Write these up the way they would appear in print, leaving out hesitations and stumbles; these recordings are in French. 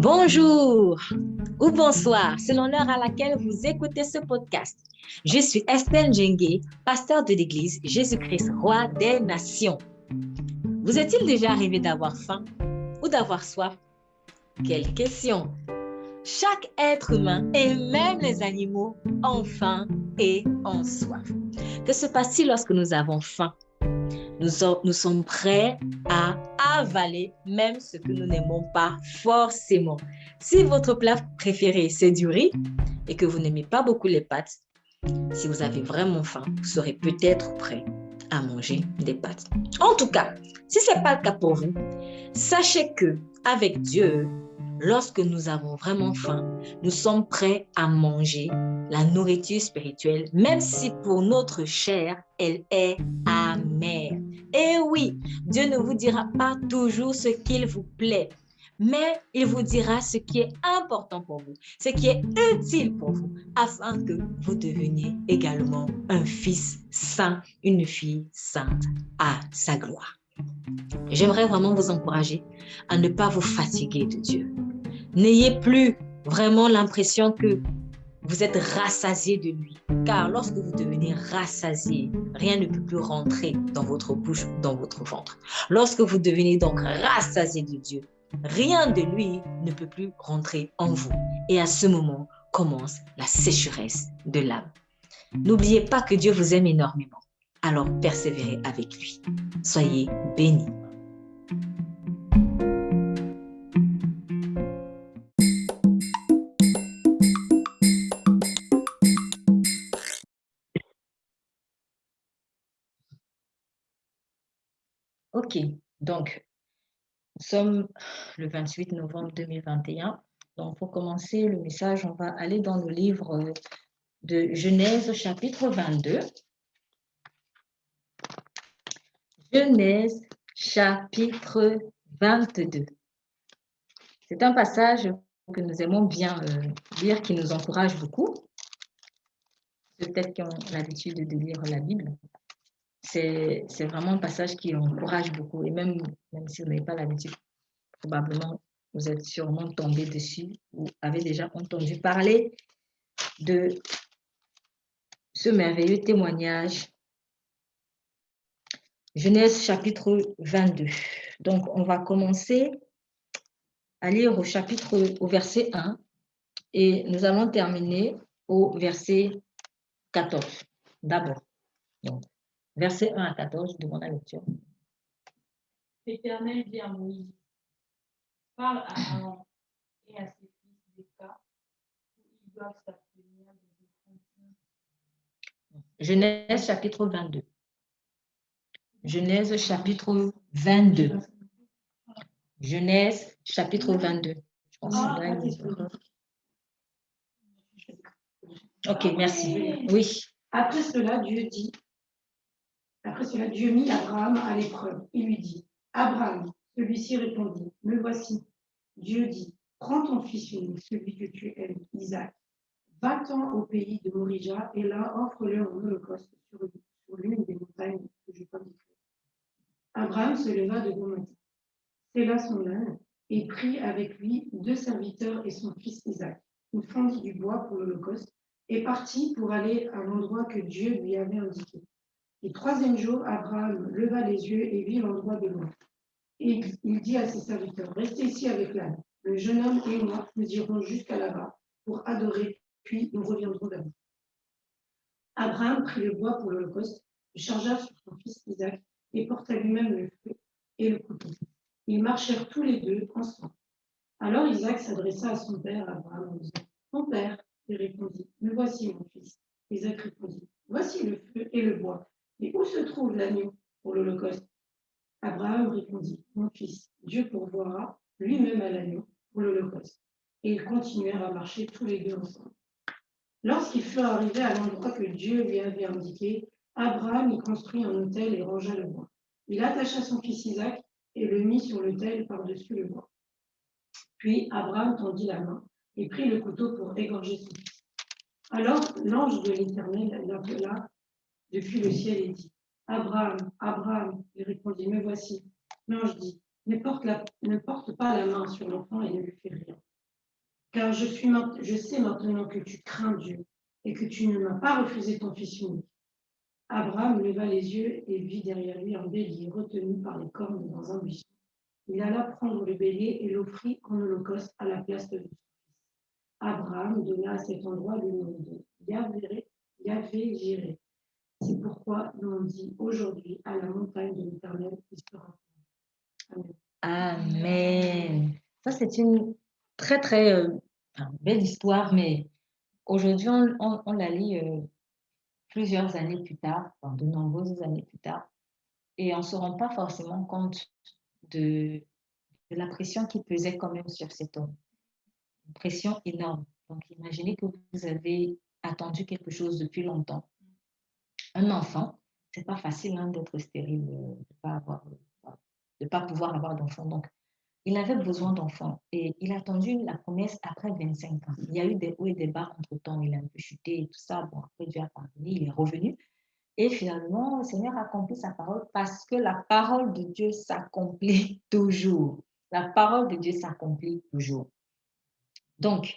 Bonjour ou bonsoir, selon l'heure à laquelle vous écoutez ce podcast. Je suis Estelle Djengue, pasteur de l'église Jésus-Christ, roi des nations. Vous est-il déjà arrivé d'avoir faim ou d'avoir soif? Quelle question! Chaque être humain et même les animaux ont faim et ont soif. Que se passe-t-il lorsque nous avons faim? Nous sommes prêts à avaler même ce que nous n'aimons pas forcément. Si votre plat préféré, c'est du riz et que vous n'aimez pas beaucoup les pâtes, si vous avez vraiment faim, vous serez peut-être prêt à manger des pâtes. En tout cas, si ce n'est pas le cas pour vous, sachez que avec Dieu, lorsque nous avons vraiment faim, nous sommes prêts à manger la nourriture spirituelle, même si pour notre chair, elle est amère. Et oui, Dieu ne vous dira pas toujours ce qu'il vous plaît, mais il vous dira ce qui est important pour vous, ce qui est utile pour vous, afin que vous deveniez également un fils saint, une fille sainte à sa gloire. J'aimerais vraiment vous encourager à ne pas vous fatiguer de Dieu. N'ayez plus vraiment l'impression que vous êtes rassasié de lui. Car lorsque vous devenez rassasié, rien ne peut plus rentrer dans votre bouche, dans votre ventre. Lorsque vous devenez donc rassasié de Dieu, rien de lui ne peut plus rentrer en vous. Et à ce moment commence la sécheresse de l'âme. N'oubliez pas que Dieu vous aime énormément. Alors persévérez avec lui. Soyez bénis. Ok, donc nous sommes le 28 novembre 2021. Donc pour commencer le message, on va aller dans le livre de Genèse chapitre 22. Genèse chapitre 22. C'est un passage que nous aimons bien lire, qui nous encourage beaucoup. Peut-être qu'ils ont l'habitude de lire la Bible. C'est vraiment un passage qui encourage beaucoup. Et même si vous n'avez pas l'habitude, probablement vous êtes sûrement tombé dessus ou avez déjà entendu parler de ce merveilleux témoignage. Genèse chapitre 22. Donc, on va commencer à lire au verset 1 et nous allons terminer au verset 14 d'abord. Donc, verset 1 à 14, je demande la lecture. L'Éternel dit à Moïse, parle à Aaron et à ses fils des cas où ils doivent s'abstenir des offrandes. Genèse chapitre 22. Genèse chapitre 22. Genèse chapitre 22. Je pense que là, il est... Ok, merci. Oui. Après cela, Dieu mit Abraham à l'épreuve. Il lui dit, Abraham, celui-ci répondit, me voici. Dieu dit, prends ton fils unique, celui que tu aimes, Isaac. Va-t'en au pays de Morija et là, offre-le en holocauste sur l'une des montagnes que je t'indiquerai. Abraham se leva de bon matin, sella son âne et prit avec lui 2 serviteurs et son fils Isaac. Il fendit du bois pour l'holocauste et partit pour aller à l'endroit que Dieu lui avait indiqué. Le 3e jour, Abraham leva les yeux et vit l'endroit de loin. Et il dit à ses serviteurs, restez ici avec l'âne. Le jeune homme et moi, nous irons jusqu'à là-bas pour adorer, puis nous reviendrons vers vous. Abraham prit le bois pour l'holocauste, le chargea sur son fils Isaac et porta lui-même le feu et le couteau. Ils marchèrent tous les deux ensemble. Alors Isaac s'adressa à son père Abraham en disant, mon père, il répondit, me voici mon fils. Isaac répondit, voici le feu et le bois. Mais où se trouve l'agneau pour l'holocauste? Abraham répondit, mon fils, Dieu pourvoira lui-même à l'agneau pour l'holocauste. Et ils continuèrent à marcher tous les deux ensemble. Lorsqu'ils furent arrivés à l'endroit que Dieu lui avait indiqué, Abraham y construit un autel et rangea le bois. Il attacha son fils Isaac et le mit sur l'autel par-dessus le bois. Puis Abraham tendit la main et prit le couteau pour égorger son fils. Alors l'ange de l'Éternel l'appela depuis le ciel et dit, Abraham, Abraham, il répondit, me voici. L'ange dit, ne porte pas la main sur l'enfant et ne lui fais rien. Car je sais maintenant que tu crains Dieu et que tu ne m'as pas refusé ton fils unique. Abraham leva les yeux et vit derrière lui un bélier retenu par les cornes dans un buisson. Il alla prendre le bélier et l'offrit en holocauste à la place de son fils. Abraham donna à cet endroit le nom de Yahvé-Jireh. C'est pourquoi l'on dit aujourd'hui à la montagne de l'Éternel, il sera. Amen. Amen. Ça, c'est une très, très belle histoire, mais aujourd'hui, on la lit plusieurs années plus tard, enfin, de nombreuses années plus tard, et on ne se rend pas forcément compte de la pression qui pesait quand même sur cet homme. Une pression énorme. Donc, imaginez que vous avez attendu quelque chose depuis longtemps. Un enfant, c'est pas facile d'être stérile, de pas pouvoir avoir d'enfant. Donc, il avait besoin d'enfants et il a attendu la promesse après 25 ans. Il y a eu des hauts et des bas entre-temps. Il a un peu chuté et tout ça. Bon, après, Dieu a pardonné, il est revenu. Et finalement, le Seigneur a accompli sa parole parce que la parole de Dieu s'accomplit toujours. La parole de Dieu s'accomplit toujours. Donc,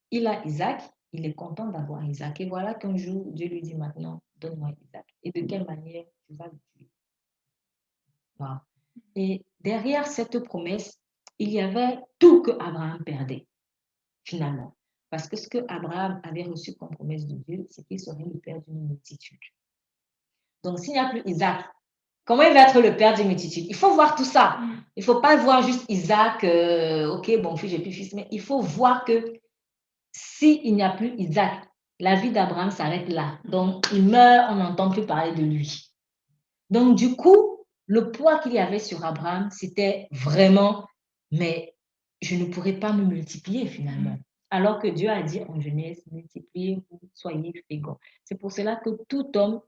il a Isaac, il est content d'avoir Isaac. Et voilà qu'un jour, Dieu lui dit maintenant, donne-moi Isaac. Et de quelle manière tu vas le tuer? Wow. Et derrière cette promesse, il y avait tout que Abraham perdait, finalement. Parce que ce que Abraham avait reçu comme promesse de Dieu, c'est qu'il serait le père d'une multitude. Donc, s'il n'y a plus Isaac, comment il va être le père d'une multitude? Il faut voir tout ça. Il ne faut pas voir juste Isaac, ok, bon, fils, j'ai plus fils, mais il faut voir que s'il n'y a plus Isaac, la vie d'Abraham s'arrête là. Donc, il meurt, on n'entend plus parler de lui. Donc, du coup, le poids qu'il y avait sur Abraham, c'était vraiment, mais je ne pourrais pas me multiplier finalement. Alors que Dieu a dit en Genèse, multipliez-vous, soyez féconds. C'est pour cela que tout homme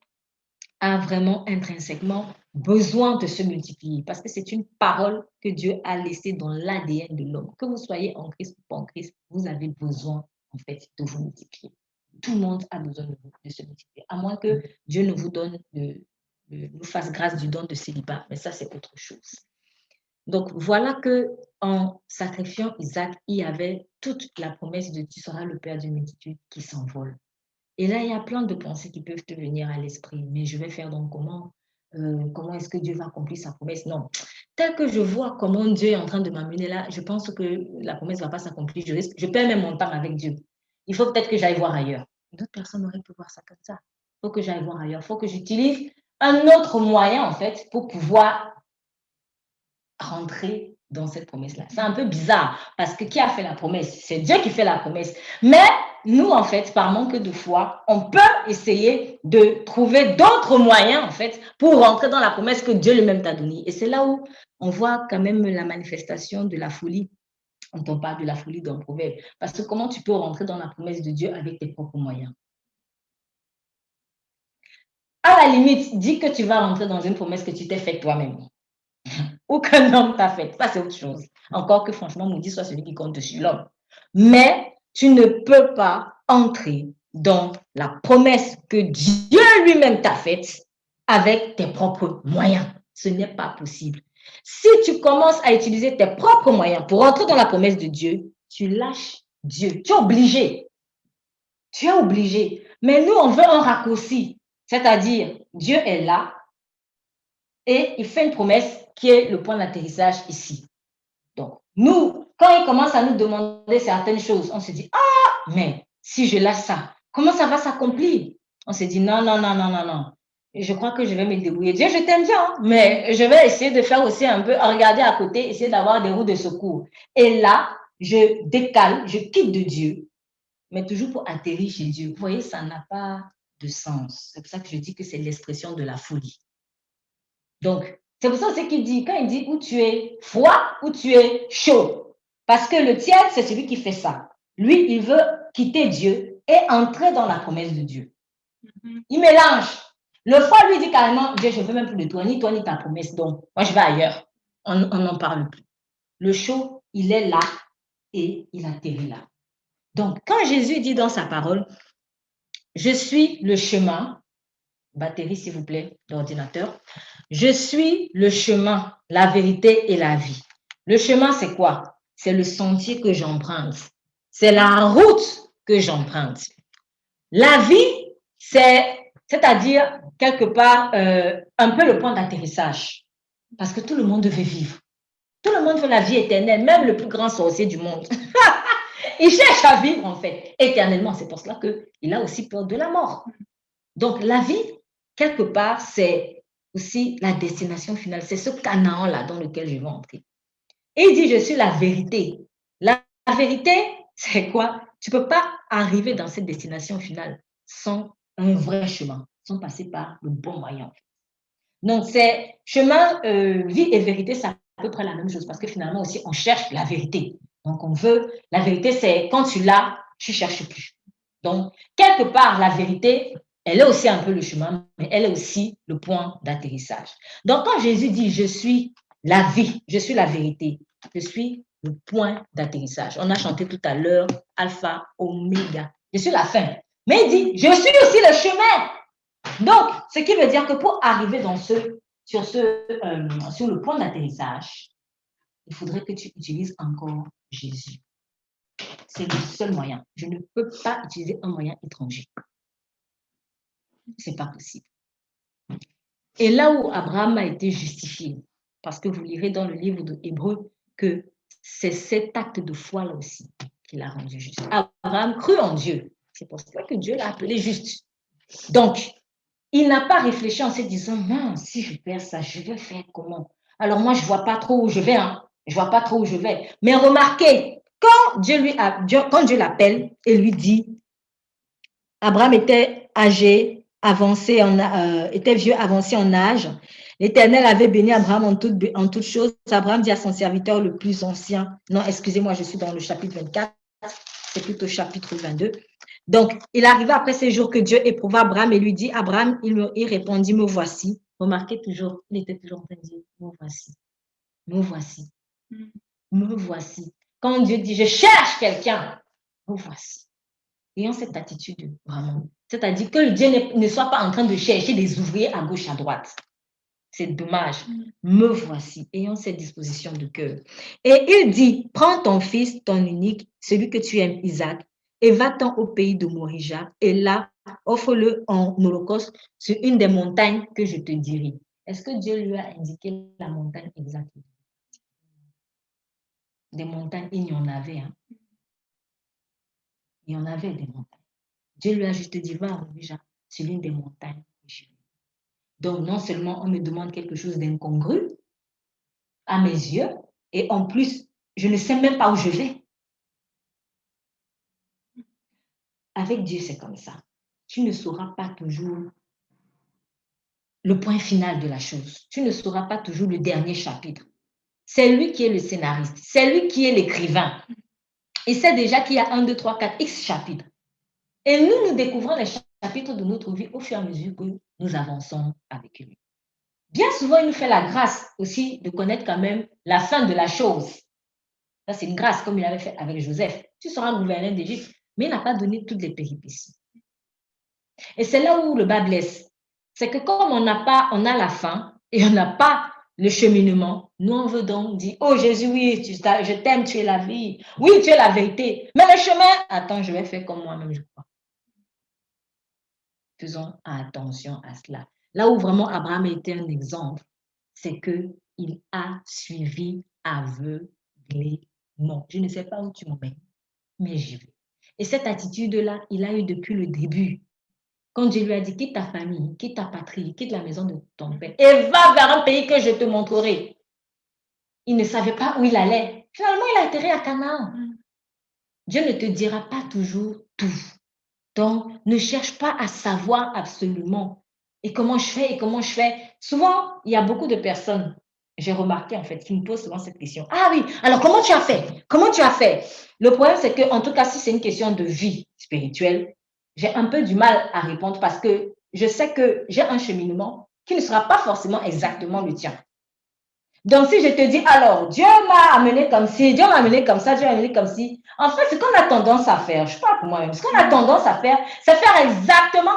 a vraiment intrinsèquement besoin de se multiplier parce que c'est une parole que Dieu a laissée dans l'ADN de l'homme. Que vous soyez en Christ ou pas en Christ, vous avez besoin en fait de vous multiplier. Tout le monde a besoin de se multiplier, à moins que Dieu ne vous donne nous fasse grâce du don de célibat, mais ça c'est autre chose. Donc voilà que en sacrifiant Isaac, il y avait toute la promesse de tu seras le père d'une multitude qui s'envole. Et là, il y a plein de pensées qui peuvent te venir à l'esprit. Mais je vais faire donc comment? Comment est-ce que Dieu va accomplir sa promesse? Non. Tel que je vois comment Dieu est en train de m'amener là, je pense que la promesse ne va pas s'accomplir. Je perds même mon temps avec Dieu. Il faut peut-être que j'aille voir ailleurs. D'autres personnes auraient pu voir ça comme ça. Il faut que j'aille voir ailleurs. Il faut que j'utilise un autre moyen, en fait, pour pouvoir rentrer dans cette promesse-là. C'est un peu bizarre parce que qui a fait la promesse? C'est Dieu qui fait la promesse. Mais nous, en fait, par manque de foi, on peut essayer de trouver d'autres moyens, en fait, pour rentrer dans la promesse que Dieu lui-même t'a donnée. Et c'est là où on voit quand même la manifestation de la folie. On t'en parle de la folie d'un proverbe. Parce que comment tu peux rentrer dans la promesse de Dieu avec tes propres moyens? À la limite, dis que tu vas rentrer dans une promesse que tu t'es faite toi-même. Ou qu'un homme t'a fait. Ça, c'est autre chose. Encore que franchement, maudit soit celui qui compte sur l'homme. Mais tu ne peux pas entrer dans la promesse que Dieu lui-même t'a faite avec tes propres moyens. Ce n'est pas possible. Si tu commences à utiliser tes propres moyens pour entrer dans la promesse de Dieu, tu lâches Dieu. Tu es obligé. Tu es obligé. Mais nous, on veut un raccourci. C'est-à-dire, Dieu est là et il fait une promesse qui est le point d'atterrissage ici. Donc, nous, quand il commence à nous demander certaines choses, on se dit, ah, mais si je lâche ça, comment ça va s'accomplir? On se dit, non, non, non, non, non, non. Je crois que je vais me débrouiller. Dieu, je t'aime bien, mais je vais essayer de faire aussi un peu, regarder à côté, essayer d'avoir des roues de secours. Et là, je décale, je quitte de Dieu, mais toujours pour atterrir chez Dieu. Vous voyez, ça n'a pas de sens. C'est pour ça que je dis que c'est l'expression de la folie. Donc, c'est pour ça aussi qu'il dit, quand il dit où tu es froid, où tu es chaud. Parce que le tiède, c'est celui qui fait ça. Lui, il veut quitter Dieu et entrer dans la promesse de Dieu. Il mélange. Le froid lui dit carrément, Dieu, je ne veux même plus de toi, ni ta promesse. Donc, moi, je vais ailleurs. On n'en parle plus. Le chaud, il est là et il atterrit là. Donc, quand Jésus dit dans sa parole, je suis le chemin, batterie s'il vous plaît, d'ordinateur, je suis le chemin, la vérité et la vie. Le chemin, c'est quoi? C'est le sentier que j'emprunte. c'est la route que j'emprunte. La vie, c'est-à-dire quelque part un peu le point d'atterrissage. Parce que tout le monde veut vivre. Tout le monde veut la vie éternelle, même le plus grand sorcier du monde. Il cherche à vivre en fait éternellement. C'est pour cela qu'il a aussi peur de la mort. Donc la vie, quelque part, c'est aussi la destination finale. C'est ce Canaan-là dans lequel je vais entrer. Et il dit, je suis la vérité. La vérité, c'est quoi? Tu ne peux pas arriver dans cette destination finale sans un vrai chemin, sans passer par le bon moyen. Donc, c'est chemin, vie et vérité, c'est à peu près la même chose parce que finalement aussi, on cherche la vérité. Donc, on veut, la vérité, c'est quand tu l'as, tu ne cherches plus. Donc, quelque part, la vérité, elle est aussi un peu le chemin, mais elle est aussi le point d'atterrissage. Donc, quand Jésus dit, je suis la vie, je suis la vérité, je suis le point d'atterrissage. On a chanté tout à l'heure, alpha, oméga. Je suis la fin. Mais il dit, je suis aussi le chemin. Donc, ce qui veut dire que pour arriver sur le point d'atterrissage, il faudrait que tu utilises encore Jésus. C'est le seul moyen. Je ne peux pas utiliser un moyen étranger. Ce n'est pas possible. Et là où Abraham a été justifié, parce que vous lirez dans le livre de Hébreux que c'est cet acte de foi là aussi qui l'a rendu juste. Abraham crut en Dieu. C'est pour cela que Dieu l'a appelé juste. Donc, il n'a pas réfléchi en se disant, non, si je perds ça, je vais faire comment? Alors moi, je ne vois pas trop où je vais. Hein. Je ne vois pas trop où je vais. Mais remarquez, quand Dieu l'appelle et lui dit, Abraham était âgé, était vieux, avancé en âge. L'Éternel avait béni Abraham en toutes choses. Abraham dit à son serviteur le plus ancien, non, excusez-moi, je suis dans le chapitre 24, c'est plutôt chapitre 22. Donc, il arriva après ces jours que Dieu éprouva Abraham et lui dit, Abraham, il répondit, me voici. Remarquez toujours, il était toujours en train de dire, me voici, me voici, me voici. Quand Dieu dit, je cherche quelqu'un, me voici. Ayant cette attitude, vraiment. C'est-à-dire que Dieu ne soit pas en train de chercher des ouvriers à gauche, à droite. C'est dommage. Me voici, ayant cette disposition de cœur. Et il dit, prends ton fils, ton unique, celui que tu aimes, Isaac, et va-t'en au pays de Morija, et là, offre-le en holocauste sur une des montagnes que je te dirai. Est-ce que Dieu lui a indiqué la montagne exacte? Des montagnes, il y en avait. Hein? Il y en avait des montagnes. Dieu lui a juste dit, va à Morija, sur l'une des montagnes. Donc, non seulement on me demande quelque chose d'incongru à mes yeux, et en plus, je ne sais même pas où je vais. Avec Dieu, c'est comme ça. Tu ne sauras pas toujours le point final de la chose. Tu ne sauras pas toujours le dernier chapitre. C'est lui qui est le scénariste. C'est lui qui est l'écrivain. Il sait déjà qu'il y a 1, 2, 3, 4, X chapitres. Et nous découvrons les chapitres de notre vie au fur et à mesure que nous avançons avec lui. Bien souvent, il nous fait la grâce aussi de connaître quand même la fin de la chose. Ça, c'est une grâce, comme il avait fait avec Joseph. Tu seras gouverneur d'Égypte, mais il n'a pas donné toutes les péripéties. Et c'est là où le bas blesse. C'est que comme on a la fin et on n'a pas le cheminement, nous on veut donc dire, oh Jésus, oui, je t'aime, tu es la vie. Oui, tu es la vérité. Mais le chemin, attends, je vais faire comme moi-même, je crois. Faisons attention à cela. Là où vraiment Abraham était un exemple, c'est qu'il a suivi aveuglément. Je ne sais pas où tu m'emmènes, mais j'y vais. Et cette attitude-là, il a eu depuis le début. Quand Dieu lui a dit, quitte ta famille, quitte ta patrie, quitte la maison de ton père et va vers un pays que je te montrerai. Il ne savait pas où il allait. Finalement, il a atterri à Canaan. Dieu ne te dira pas toujours tout. Donc, ne cherche pas à savoir absolument. Et comment je fais, et comment je fais. Souvent, il y a beaucoup de personnes, j'ai remarqué en fait, qui me posent souvent cette question. Ah oui, alors comment tu as fait? Comment tu as fait? Le problème, c'est que, en tout cas, si c'est une question de vie spirituelle, j'ai un peu du mal à répondre parce que je sais que j'ai un cheminement qui ne sera pas forcément exactement le tien. Donc, si je te dis, alors, Dieu m'a amené comme ci, Dieu m'a amené comme ça, Dieu m'a amené comme ci, en fait, ce qu'on a tendance à faire, je parle pour moi-même, ce qu'on a tendance à faire, c'est faire exactement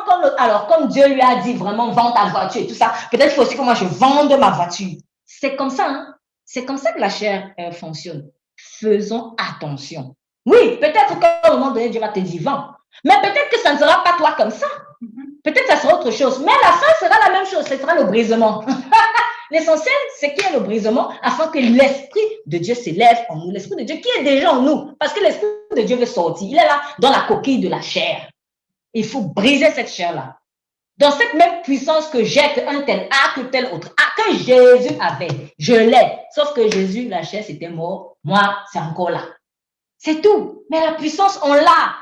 comme Dieu lui a dit, vraiment, vends ta voiture et tout ça. Peut-être qu'il faut aussi que moi, je vende ma voiture. C'est comme ça, hein? C'est comme ça que la chair fonctionne. Faisons attention. Oui, peut-être qu'à un moment donné, Dieu va te dire, vends. Mais peut-être que ça ne sera pas toi comme ça. Peut-être que ça sera autre chose. Mais la fin sera la même chose. Ce sera le brisement. L'essentiel, c'est qu'il y ait le brisement afin que l'Esprit de Dieu s'élève en nous. L'Esprit de Dieu qui est déjà en nous. Parce que l'Esprit de Dieu veut sortir. Il est là dans la coquille de la chair. Il faut briser cette chair-là. Dans cette même puissance que j'ai, qu'un tel a, que tel autre a, que Jésus avait, je l'ai. Sauf que Jésus, la chair, c'était mort. Moi, c'est encore là. C'est tout. Mais la puissance, on l'a.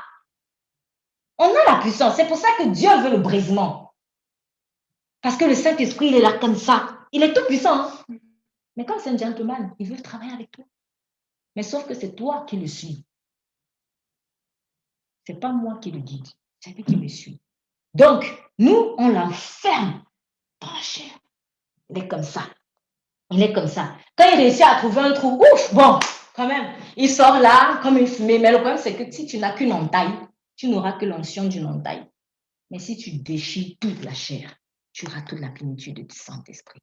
On a la puissance. C'est pour ça que Dieu veut le brisement. Parce que le Saint-Esprit, il est là comme ça. Il est tout puissant. Hein? Mais comme c'est un gentleman, il veut travailler avec toi. Mais sauf que c'est toi qui le suis. Ce n'est pas moi qui le guide. C'est lui qui me suit. Donc, nous, on l'enferme dans la chair. Il est comme ça. Il est comme ça. Quand il réussit à trouver un trou, ouf, bon, quand même, il sort là comme une fumée. Mais le problème, c'est que si tu n'as qu'une entaille, tu n'auras que l'onction d'une entaille. Mais si tu déchires toute la chair, tu auras toute la plénitude du Saint-Esprit.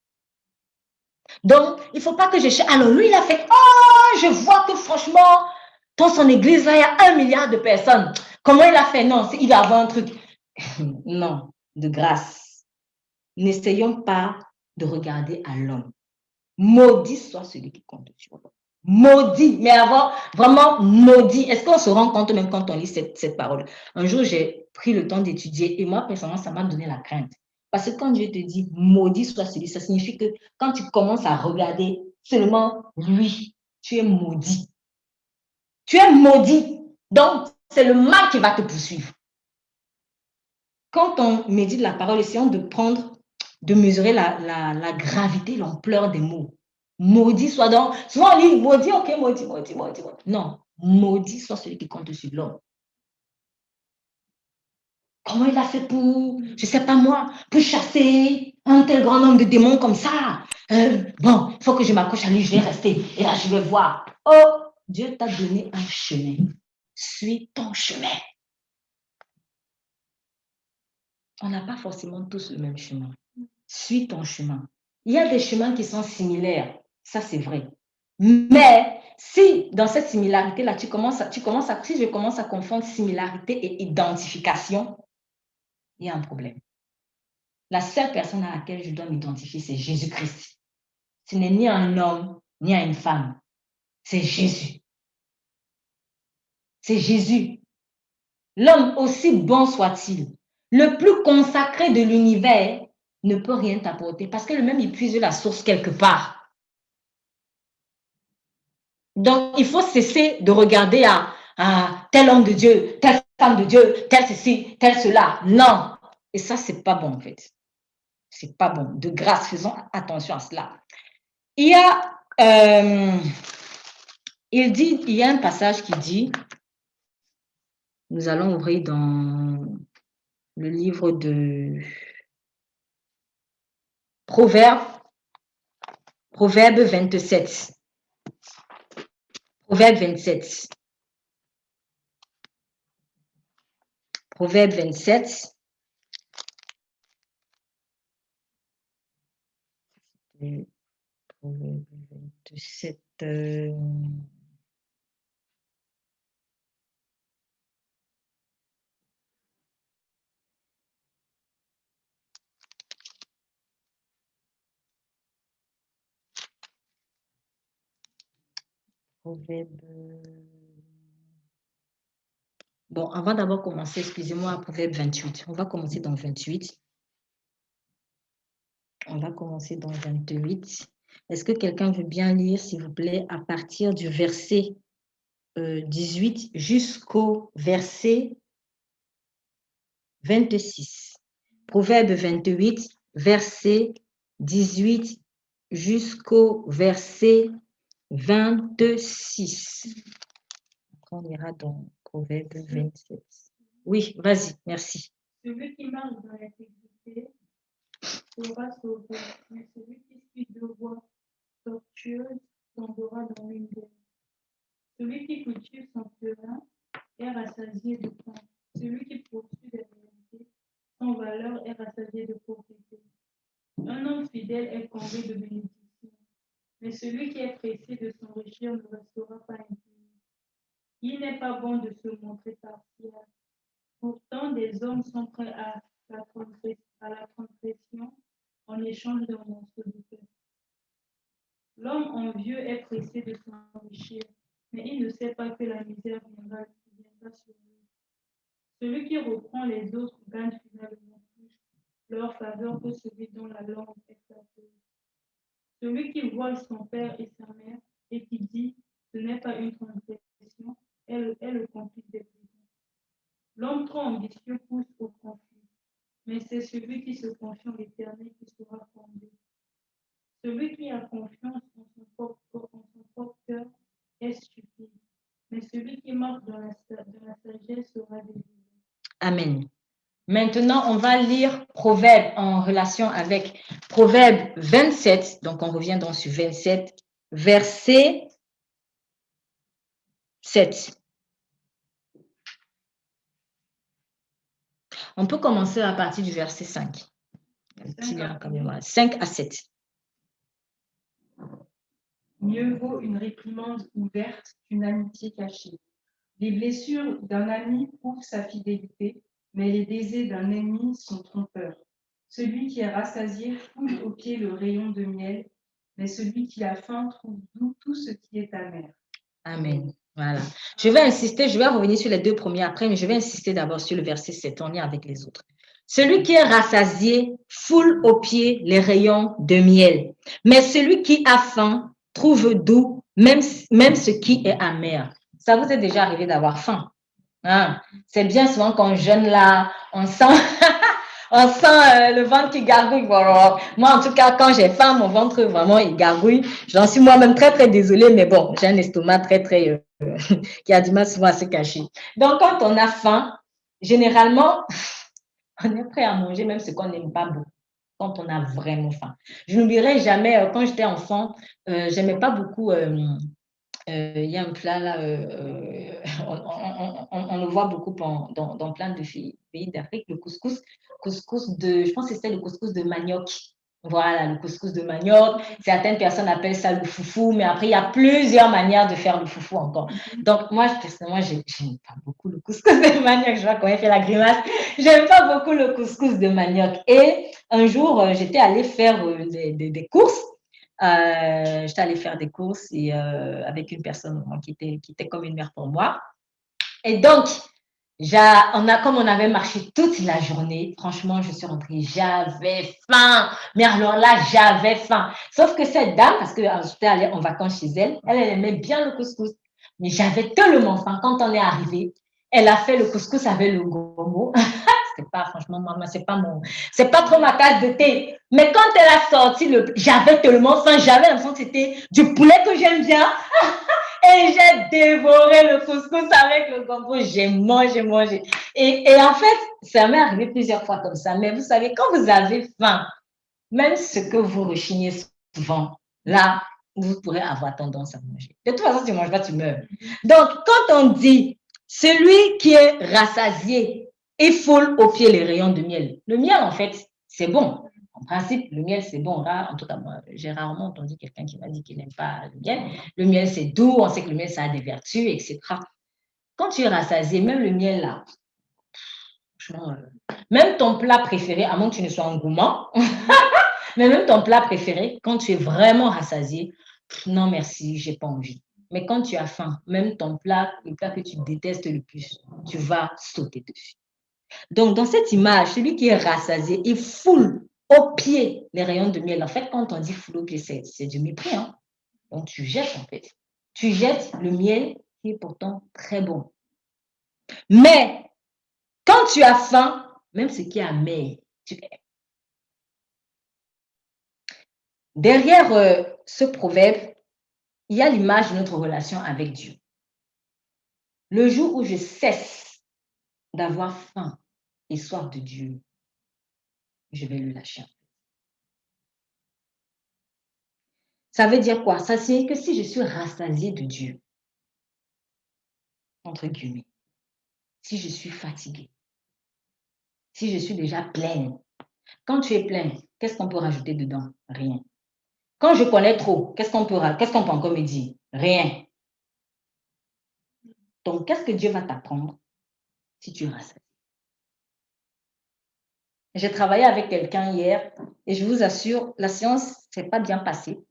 Donc, il ne faut pas que je cherche. Alors, lui, il a fait, oh, je vois que franchement, dans son église, là, il y a 1 milliard de personnes. Comment il a fait? Non, il va avoir un truc. Non, de grâce. N'essayons pas de regarder à l'homme. Maudit soit celui qui compte sur l'homme. Maudit, mais avoir vraiment maudit. Est-ce qu'on se rend compte même quand on lit cette parole? Un jour, j'ai pris le temps d'étudier et moi, personnellement, ça m'a donné la crainte. Parce que quand Dieu te dit maudit soit celui, ça signifie que quand tu commences à regarder seulement lui, tu es maudit. Tu es maudit. Donc, c'est le mal qui va te poursuivre. Quand on médite la parole, essayons de mesurer la gravité, l'ampleur des mots. Maudit soit donc, souvent on lit maudit, ok, maudit. Non, maudit soit celui qui compte sur l'homme. Comment il a fait pour, je ne sais pas moi, pour chasser un tel grand nombre de démons comme ça? Bon, il faut que je m'accroche à lui, je vais rester. Et là, je vais voir. Oh, Dieu t'a donné un chemin. Suis ton chemin. On n'a pas forcément tous le même chemin. Suis ton chemin. Il y a des chemins qui sont similaires, ça c'est vrai. Mais si dans cette similarité-là, si je commence à confondre similarité et identification, il y a un problème. La seule personne à laquelle je dois m'identifier, c'est Jésus-Christ. Ce n'est ni un homme, ni une femme. C'est Jésus. C'est Jésus. L'homme, aussi bon soit-il, le plus consacré de l'univers, ne peut rien t'apporter parce que lui-même, il puise la source quelque part. Donc, il faut cesser de regarder à tel homme de Dieu, telle femme de Dieu, tel ceci, tel cela. Non. Et ça, c'est pas bon, en fait. C'est pas bon. De grâce, faisons attention à cela. Il y a un passage qui dit, nous allons ouvrir dans le livre de Proverbes 27. Proverbe 27. Proverbe 27. Proverbe 27. Bon, on va d'abord commencer, excusez-moi, à Proverbe 28. On va commencer dans 28. On va commencer dans 28. Est-ce que quelqu'un veut bien lire, s'il vous plaît, à partir du verset 18 jusqu'au verset 26. Proverbe 28, verset 18 jusqu'au verset 26. Après, on ira dans Proverbe 27. Oui, vas-y, merci. Celui qui marche dans l'intégrité sera sauvé, mais celui qui suit deux voies tortueuses tombera dans l'une d'elles. Celui qui cultive son terrain est rassasié de pain. Celui qui poursuit des vérités sans valeur est rassasié de pauvreté. Un homme fidèle est comblé de bénédictions, mais celui qui est pressé de s'enrichir ne restera pas impuni. Il n'est pas bon de se montrer partial. Pourtant, des hommes sont prêts à la transgression en échange d'un morceau de pain. L'homme envieux est pressé de s'enrichir, mais il ne sait pas que la misère viendra sur lui. Celui qui reprend les autres gagne finalement plus leur faveur que celui dont la langue est flatteuse. Celui qui voit son père et sa mère et qui dit ce n'est pas une transgression est le complice des brigands. L'homme trop ambitieux pousse au conflit, mais c'est celui qui se confie en l'Éternel qui sera fondé. Celui qui a confiance en son propre cœur est stupide, mais celui qui marche dans la sagesse sera délivré. Amen. Maintenant, on va lire Proverbe en relation avec Proverbe 27. Donc, on revient donc sur 27, verset 7. On peut commencer à partir du verset 5. 5 à 7. Mieux vaut une réprimande ouverte qu'une amitié cachée. Les blessures d'un ami prouvent sa fidélité, mais les baisers d'un ennemi sont trompeurs. Celui qui est rassasié foule aux pieds le rayon de miel, mais celui qui a faim trouve doux tout ce qui est amer. Amen. Voilà. Je vais insister, je vais revenir sur les deux premiers après, mais je vais insister d'abord sur le verset 7 en lien avec les autres. Celui qui est rassasié foule aux pieds les rayons de miel, mais celui qui a faim trouve doux même ce qui est amer. Ça vous est déjà arrivé d'avoir faim? Hein? C'est bien souvent qu'on jeûne là, on sent, on sent le ventre qui gargouille. Bon, moi, en tout cas, quand j'ai faim, mon ventre vraiment il gargouille. J'en suis moi-même très, très désolée, mais bon, j'ai un estomac très, très qui a du mal souvent à se cacher. Donc, quand on a faim, généralement, on est prêt à manger même ce qu'on n'aime pas beaucoup, quand on a vraiment faim. Je n'oublierai jamais, quand j'étais enfant, j'aimais pas beaucoup, il y a un plat là, on le voit beaucoup dans plein de pays d'Afrique, le couscous je pense que c'était le couscous de manioc. Voilà, le couscous de manioc. Certaines personnes appellent ça le foufou, mais après, il y a plusieurs manières de faire le foufou encore. Donc, moi, personnellement, je n'aime pas beaucoup le couscous de manioc. Je vois comment il fait la grimace. J'aime pas beaucoup le couscous de manioc. Et un jour, j'étais allée faire des courses. J'étais allée faire des courses et, avec une personne qui était comme une mère pour moi. Et donc, comme on avait marché toute la journée, franchement, je suis rentrée, j'avais faim. Mais alors là, j'avais faim. Sauf que cette dame, parce que j'étais allée en vacances chez elle, elle aimait bien le couscous. Mais j'avais tellement faim. Quand on est arrivé, elle a fait le couscous avec le gombo. C'est pas, franchement, maman, c'est pas trop ma tasse de thé. Mais quand elle a sorti j'avais tellement faim, j'avais l'impression que c'était du poulet que j'aime bien. Et j'ai dévoré le couscous avec le gombo. J'ai mangé. Et en fait, ça m'est arrivé plusieurs fois comme ça. Mais vous savez, quand vous avez faim, même ce que vous rechignez souvent, là, vous pourrez avoir tendance à manger. De toute façon, tu ne manges pas, tu meurs. Donc, quand on dit celui qui est rassasié et foule aux pieds les rayons de miel, le miel, en fait, c'est bon. En principe, le miel, c'est bon. En tout cas, moi, j'ai rarement entendu quelqu'un qui m'a dit qu'il n'aime pas le miel. Le miel, c'est doux. On sait que le miel, ça a des vertus, etc. Quand tu es rassasié, même le miel, là, franchement, même ton plat préféré, à moins que tu ne sois un gourmand, mais même ton plat préféré, quand tu es vraiment rassasié, non merci, j'ai pas envie. Mais quand tu as faim, même ton plat, le plat que tu détestes le plus, tu vas sauter dessus. Donc, dans cette image, celui qui est rassasié, il foule au pied les rayons de miel. En fait, quand on dit foule au pied, c'est du mépris. Hein? Donc, tu jettes en fait. Tu jettes le miel qui est pourtant très bon. Mais quand tu as faim, même ce qui est amer, tu es. Derrière ce proverbe, il y a l'image de notre relation avec Dieu. Le jour où je cesse d'avoir faim et soif de Dieu, je vais le lâcher. Ça veut dire quoi? Ça signifie que si je suis rassasiée de Dieu, entre guillemets, si je suis fatiguée, si je suis déjà pleine, quand tu es pleine, qu'est-ce qu'on peut rajouter dedans? Rien. Quand je connais trop, qu'est-ce qu'on peut encore me dire? Rien. Donc, qu'est-ce que Dieu va t'apprendre si tu es rassasié? J'ai travaillé avec quelqu'un hier et je vous assure, la séance ne s'est pas bien passée.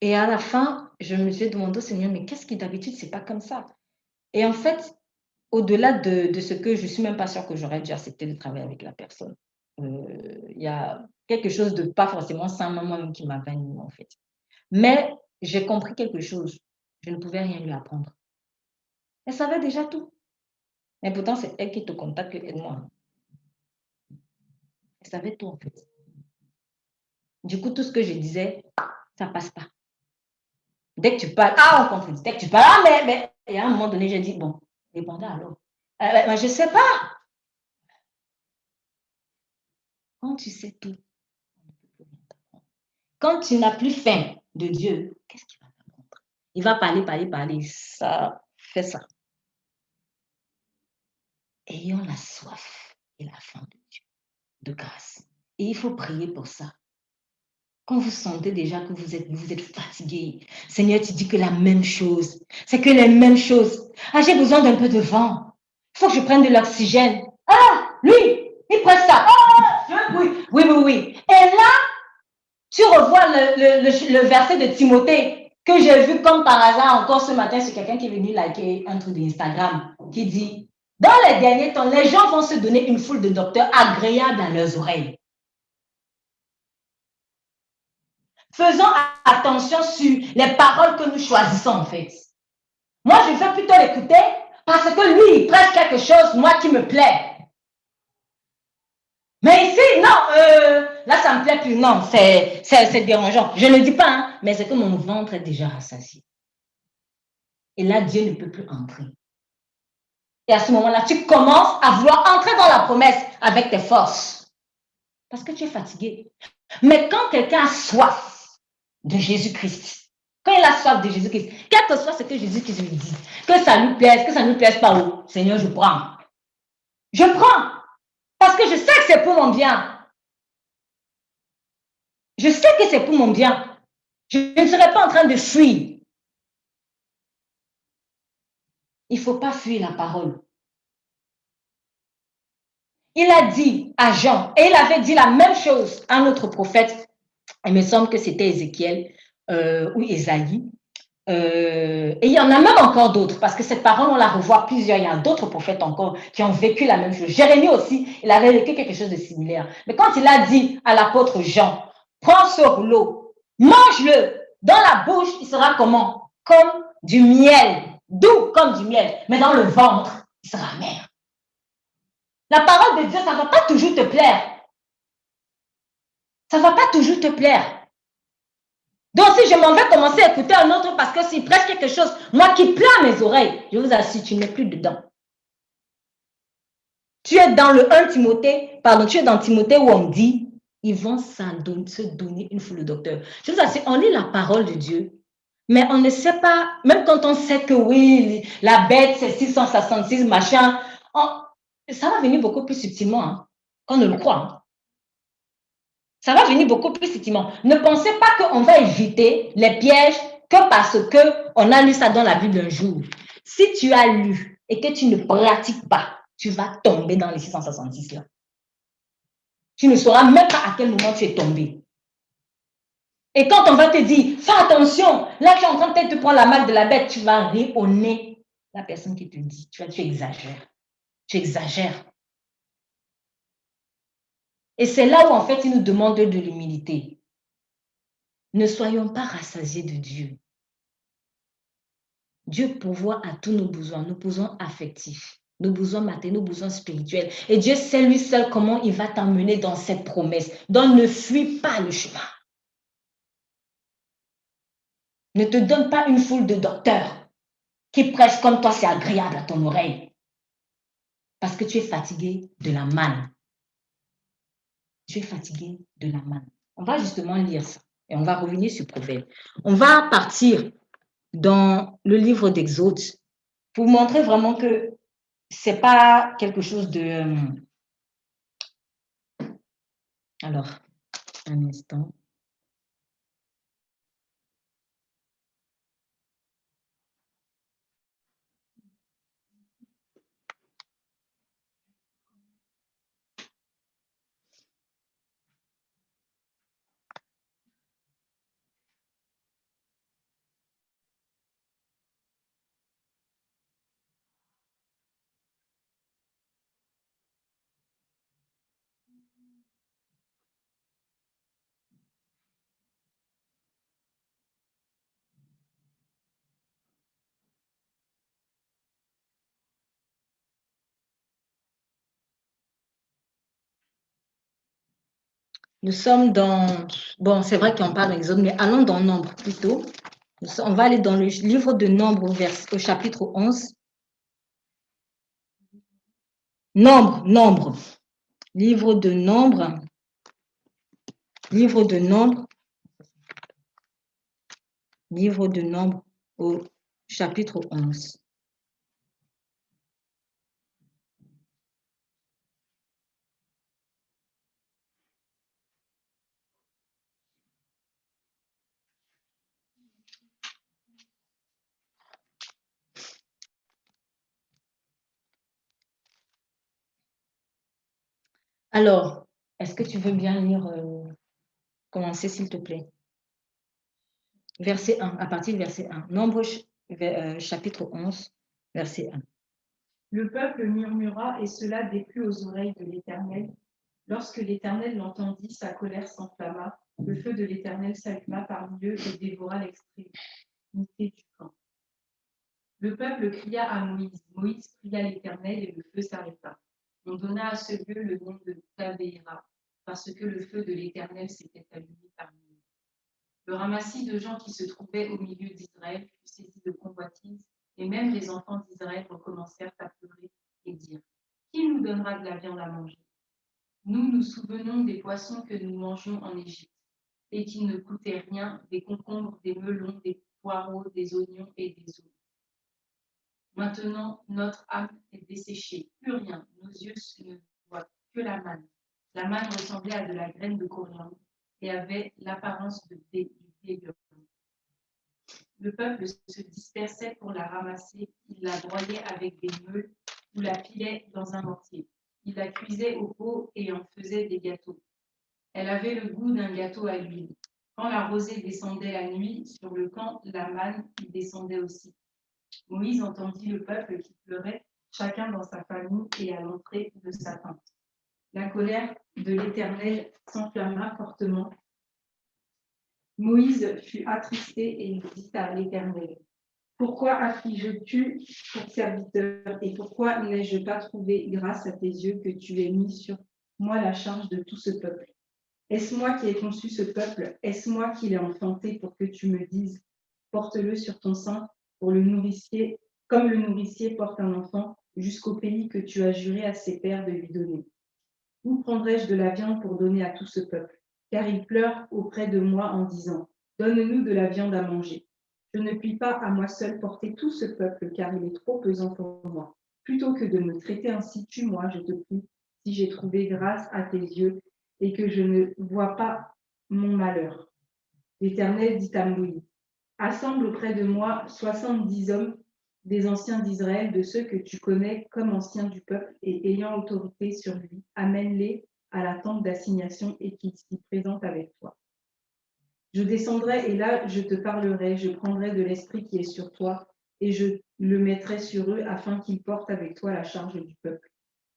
Et à la fin, je me suis demandé au Seigneur, mais qu'est-ce qui d'habitude, c'est pas comme ça? Et en fait, au-delà de ce que je ne suis même pas sûre que j'aurais dû accepter de travailler avec la personne, il y a quelque chose de pas forcément sain moi-même qui m'a animée en fait. Mais j'ai compris quelque chose. Je ne pouvais rien lui apprendre. Elle savait déjà tout. Mais pourtant, c'est elle qui te contacte que aide-moi. Elle savait tout en fait. Du coup, tout ce que je disais, ça passe pas. Dès que tu parles, on comprend. Dès que tu parles, mais. Et à un moment donné, j'ai dit, bon, répondez alors. Je ne sais pas. Quand tu sais tout, quand tu n'as plus faim de Dieu, qu'est-ce qu'il va t'apprendre? Il va parler. Ça fait ça. Ayons la soif et la faim de Dieu, de grâce. Et il faut prier pour ça. Quand vous sentez déjà que vous êtes fatigué, Seigneur, tu dis que la même chose. C'est que les mêmes choses. Ah, j'ai besoin d'un peu de vent. Il faut que je prenne de l'oxygène. Ah, lui, il prend ça. Oui. Et là, tu revois le verset de Timothée que j'ai vu comme par hasard encore ce matin sur quelqu'un qui est venu liker un truc d'Instagram qui dit, dans les derniers temps, les gens vont se donner une foule de docteurs agréables à leurs oreilles. Faisons attention sur les paroles que nous choisissons en fait. Moi, je veux plutôt l'écouter parce que lui, il prêche quelque chose, moi, qui me plaît. Mais ici, non, là, ça ne me plaît plus. Non, c'est dérangeant. Je ne dis pas, hein, mais c'est que mon ventre est déjà rassasié. Et là, Dieu ne peut plus entrer. Et à ce moment-là, tu commences à vouloir entrer dans la promesse avec tes forces. Parce que tu es fatigué. Mais quand quelqu'un a soif de Jésus-Christ, quand il a soif de Jésus-Christ, quel que soit ce que Jésus-Christ lui dit, que ça lui plaise, que ça ne lui plaise pas, oh, Seigneur, je prends. Je prends. Parce que je sais que c'est pour mon bien. Je sais que c'est pour mon bien. Je ne serai pas en train de fuir. Il ne faut pas fuir la parole. Il a dit à Jean, et il avait dit la même chose à notre prophète, il me semble que c'était Ézéchiel ou Ésaïe. Et il y en a même encore d'autres, parce que cette parole, on la revoit plusieurs. Il y a d'autres prophètes encore qui ont vécu la même chose. Jérémie aussi, il avait vécu quelque chose de similaire. Mais quand il a dit à l'apôtre Jean, prends ce rouleau, mange-le, dans la bouche, il sera comment? Comme du miel, doux comme du miel, mais dans le ventre, il sera amer. La parole de Dieu, ça ne va pas toujours te plaire. Ça ne va pas toujours te plaire. Donc, si je m'en vais commencer à écouter un autre parce que s'il prêche quelque chose, moi qui plaît à mes oreilles, je vous assure, tu n'es plus dedans. Tu es dans le 1 Timothée, pardon, tu es dans Timothée où on dit, ils vont se donner une foule de docteurs. Je vous assure, on lit la parole de Dieu, mais on ne sait pas, même quand on sait que oui, la bête c'est 666, machin, ça va venir beaucoup plus subtilement hein, qu'on ne le croit. Hein. Ça va venir beaucoup plus subtilement. Ne pensez pas qu'on va éviter les pièges que parce qu'on a lu ça dans la Bible un jour. Si tu as lu et que tu ne pratiques pas, tu vas tomber dans les 666 là. Tu ne sauras même pas à quel moment tu es tombé. Et quand on va te dire, fais attention, là tu es en train peut-être de prendre la marque de la bête, tu vas rire au nez la personne qui te dit, tu exagères. Tu exagères. Et c'est là où en fait il nous demande de l'humilité. Ne soyons pas rassasiés de Dieu. Dieu pourvoit à tous nos besoins affectifs, nos besoins matériels, nos besoins spirituels. Et Dieu sait lui seul comment il va t'emmener dans cette promesse. Donc ne fuis pas le chemin. Ne te donne pas une foule de docteurs qui prêchent comme toi, c'est agréable à ton oreille. Parce que tu es fatigué de la manne. Tu es fatigué de la manne. On va justement lire ça et on va revenir sur Proverbe. On va partir dans le livre d'Exode pour montrer vraiment que c'est pas quelque chose de... Alors, un instant. Nous sommes dans... Bon, c'est vrai qu'on parle d'Exode, mais allons dans Nombre plutôt. On va aller dans le livre de Nombre au chapitre 11. Nombre. Livre de Nombre. Livre de Nombre au chapitre 11. Alors, est-ce que tu veux bien lire, commencer s'il te plaît? Verset 1, à partir du verset 1. Nombre chapitre 11, verset 1. Le peuple murmura et cela déplut aux oreilles de l'Éternel. Lorsque l'Éternel l'entendit, sa colère s'enflamma. Le feu de l'Éternel s'alluma parmi eux et dévora l'extrémité du camp. Le peuple cria à Moïse. Moïse pria l'Éternel et le feu s'arrêta. On donna à ce lieu le nom de Tabéra, parce que le feu de l'Éternel s'était allumé parmi eux. Le ramassis de gens qui se trouvaient au milieu d'Israël fut saisi de convoitise, et même les enfants d'Israël recommencèrent à pleurer et dire : Qui nous donnera de la viande à manger ? Nous nous souvenons des poissons que nous mangions en Égypte, et qui ne coûtaient rien, des concombres, des melons, des poireaux, des oignons et des œufs. Maintenant, notre âme est desséchée, plus rien, nos yeux ne voient que la manne. La manne ressemblait à de la graine de coriandre et avait l'apparence du délium. Le peuple se dispersait pour la ramasser, il la broyait avec des meules ou la pilait dans un mortier. Il la cuisait au pot et en faisait des gâteaux. Elle avait le goût d'un gâteau à l'huile. Quand la rosée descendait la nuit sur le camp, la manne y descendait aussi. Moïse entendit le peuple qui pleurait, chacun dans sa famille et à l'entrée de sa tente. La colère de l'Éternel s'enflamma fortement. Moïse fut attristé et il dit à l'Éternel : Pourquoi affliges-tu ton serviteur et pourquoi n'ai-je pas trouvé grâce à tes yeux que tu aies mis sur moi la charge de tout ce peuple ? Est-ce moi qui ai conçu ce peuple ? Est-ce moi qui l'ai enfanté pour que tu me dises : Porte-le sur ton sein pour le nourricier, comme le nourricier porte un enfant, jusqu'au pays que tu as juré à ses pères de lui donner. Où prendrai-je de la viande pour donner à tout ce peuple ? Car ils pleurent auprès de moi en disant : Donne-nous de la viande à manger. Je ne puis pas à moi seul porter tout ce peuple, car il est trop pesant pour moi. Plutôt que de me traiter ainsi, tue-moi, je te prie, si j'ai trouvé grâce à tes yeux et que je ne vois pas mon malheur. L'Éternel dit à Moïse : Assemble auprès de moi 70 hommes des anciens d'Israël, de ceux que tu connais comme anciens du peuple et ayant autorité sur lui. Amène-les à la tente d'assignation et qu'ils s'y présentent avec toi. Je descendrai et là je te parlerai, je prendrai de l'esprit qui est sur toi et je le mettrai sur eux afin qu'ils portent avec toi la charge du peuple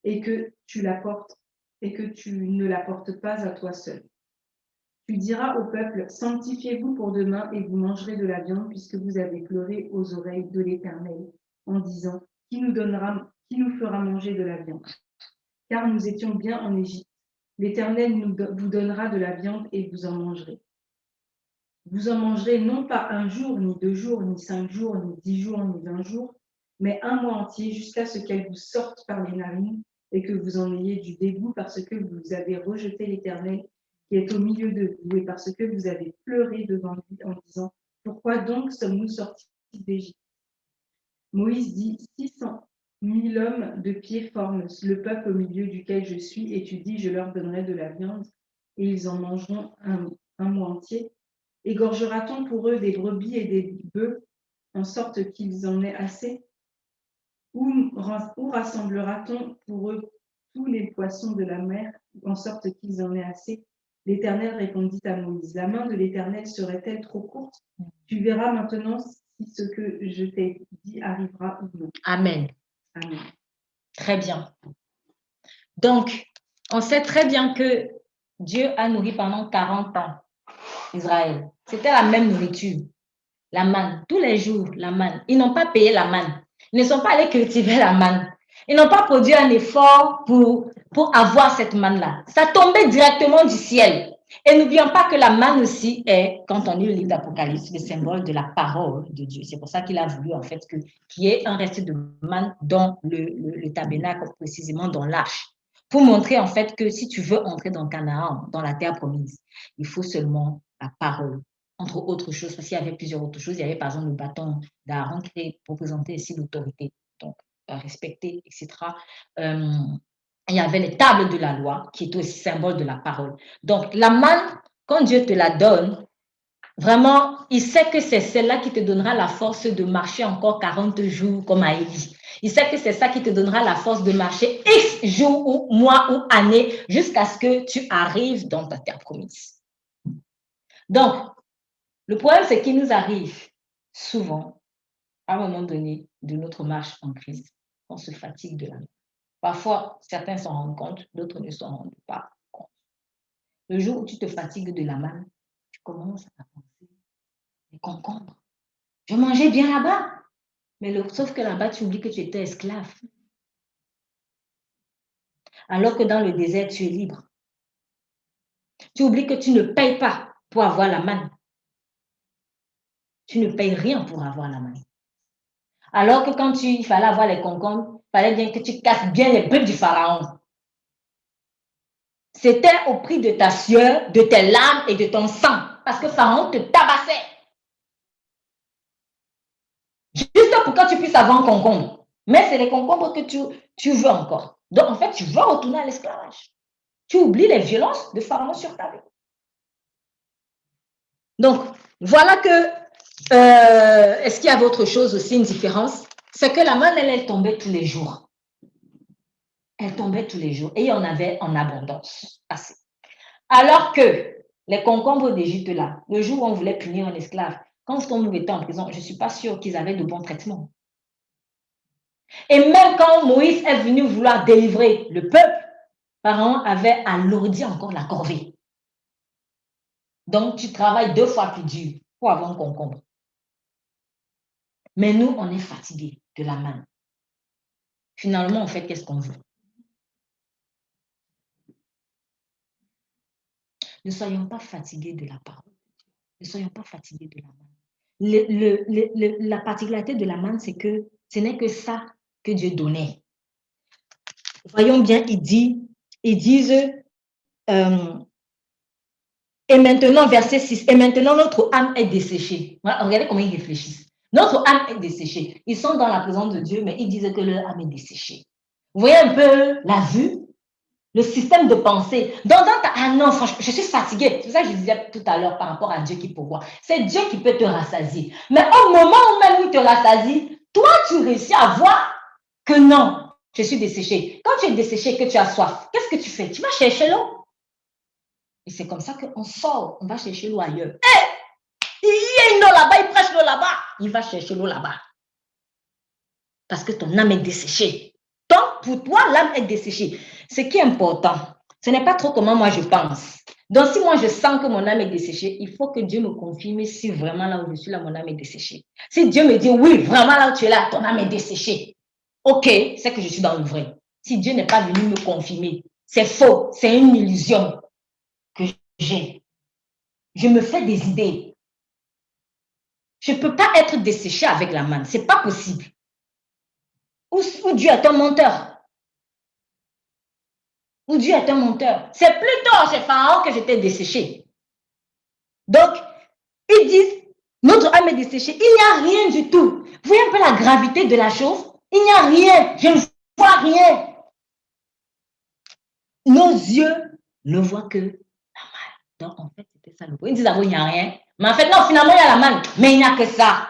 et que tu la portes et que tu ne la portes pas à toi seul. Tu diras au peuple : Sanctifiez-vous pour demain et vous mangerez de la viande puisque vous avez pleuré aux oreilles de l'Éternel en disant : Qui nous fera manger de la viande ? Car nous étions bien en Égypte. L'Éternel vous donnera de la viande et vous en mangerez. Vous en mangerez non pas 1 jour, ni 2 jours, ni 5 jours, ni 10 jours, ni 20 jours, mais 1 mois entier jusqu'à ce qu'elle vous sorte par les narines et que vous en ayez du dégoût parce que vous avez rejeté l'Éternel qui est au milieu de vous et parce que vous avez pleuré devant lui en disant : Pourquoi donc sommes-nous sortis d'Égypte ? Moïse dit : 600 000 hommes de pied forment le peuple au milieu duquel je suis, et tu dis : Je leur donnerai de la viande et ils en mangeront un mois entier. Égorgera-t-on pour eux des brebis et des bœufs en sorte qu'ils en aient assez ? Ou rassemblera-t-on pour eux tous les poissons de la mer en sorte qu'ils en aient assez ? L'Éternel répondit à Moïse : La main de l'Éternel serait-elle trop courte ? Tu verras maintenant si ce que je t'ai dit arrivera ou non. Amen. Amen. Très bien. Donc, on sait très bien que Dieu a nourri pendant 40 ans Israël. C'était la même nourriture, la manne, tous les jours, la manne. Ils n'ont pas payé la manne. Ils ne sont pas allés cultiver la manne. Ils n'ont pas produit un effort pour pour avoir cette manne-là. Ça tombait directement du ciel. Et n'oublions pas que la manne aussi est, quand on lit le livre d'Apocalypse, le symbole de la parole de Dieu. C'est pour ça qu'il a voulu en fait qu'il y ait un reste de manne dans le tabernacle, précisément dans l'arche, pour montrer en fait que si tu veux entrer dans Canaan, dans la terre promise, il faut seulement la parole, entre autres choses, parce qu'il y avait plusieurs autres choses. Il y avait par exemple le bâton d'Aaron qui représentait ici l'autorité, donc respecter, etc. Il y avait les tables de la loi, qui est aussi symbole de la parole. Donc, la manne, quand Dieu te la donne, vraiment, il sait que c'est celle-là qui te donnera la force de marcher encore 40 jours, comme à Élie. Il sait que c'est ça qui te donnera la force de marcher X jours ou mois ou années jusqu'à ce que tu arrives dans ta terre promise. Donc, le problème, c'est qu'il nous arrive souvent, à un moment donné, de notre marche en Christ, on se fatigue de la main. Parfois, certains s'en rendent compte, d'autres ne s'en rendent pas compte. Le jour où tu te fatigues de la manne, tu commences à penser les concombres. Je mangeais bien là-bas, mais sauf que là-bas, tu oublies que tu étais esclave. Alors que dans le désert, tu es libre. Tu oublies que tu ne payes pas pour avoir la manne. Tu ne payes rien pour avoir la manne. Alors que quand il fallait avoir les concombres, il fallait bien que tu casses bien les bœufs du pharaon. C'était au prix de ta sueur, de tes larmes et de ton sang. Parce que Pharaon te tabassait. Juste pour que tu puisses avoir un concombre. Mais c'est les concombres que tu veux encore. Donc, en fait, tu veux retourner à l'esclavage. Tu oublies les violences de Pharaon sur ta vie. Donc, voilà que, est-ce qu'il y avait autre chose aussi, une différence? C'est que la manne, elle tombait tous les jours. Elle tombait tous les jours. Et il y en avait en abondance. Assez. Alors que les concombres d'Égypte, là, le jour où on voulait punir un esclave, quand on était en prison, je ne suis pas sûre qu'ils avaient de bons traitements. Et même quand Moïse est venu vouloir délivrer le peuple, Pharaon avait alourdi encore la corvée. Donc, tu travailles 2 fois plus dur pour avoir un concombre. Mais nous, on est fatigués de la manne. Finalement, en fait, qu'est-ce qu'on veut? Ne soyons pas fatigués de la parole. Ne soyons pas fatigués de la manne. La particularité de la manne, c'est que ce n'est que ça que Dieu donnait. Voyons bien, ils disent, et maintenant, verset 6, et maintenant notre âme est desséchée. Voilà, regardez comment ils réfléchissent. Notre âme est desséchée. Ils sont dans la présence de Dieu, mais ils disent que leur âme est desséchée. Vous voyez un peu la vue, le système de pensée. Ah non, franchement, je suis fatiguée. C'est ça que je disais tout à l'heure par rapport à Dieu qui pourvoit. C'est Dieu qui peut te rassasier. Mais au moment où même il te rassasie, toi, tu réussis à voir que non, je suis desséché. Quand tu es desséché, que tu as soif, qu'est-ce que tu fais? Tu vas chercher l'eau. Et c'est comme ça qu'on sort, on va chercher l'eau ailleurs. Il y a une eau là-bas, il prêche l'eau là-bas. Il va chercher l'eau là-bas. Parce que ton âme est desséchée. Donc, pour toi, l'âme est desséchée. Ce qui est important, ce n'est pas trop comment moi je pense. Donc, si moi je sens que mon âme est desséchée, il faut que Dieu me confirme si vraiment là où je suis là, mon âme est desséchée. Si Dieu me dit oui, vraiment là où tu es là, ton âme est desséchée. Ok, c'est que je suis dans le vrai. Si Dieu n'est pas venu me confirmer, c'est faux, c'est une illusion que j'ai. Je me fais des idées. Je ne peux pas être desséché avec la manne. Ce n'est pas possible. Ou Dieu est un menteur. Ou Dieu est un menteur. C'est plutôt chez Pharaon que j'étais desséché. Donc, ils disent, notre âme est desséchée. Il n'y a rien du tout. Vous voyez un peu la gravité de la chose? Il n'y a rien. Je ne vois rien. Nos yeux ne voient que la manne. Donc, en fait, c'était ça le point. Ils disent, il n'y a rien. Mais en fait, non, finalement, il y a la manne. Mais il n'y a que ça.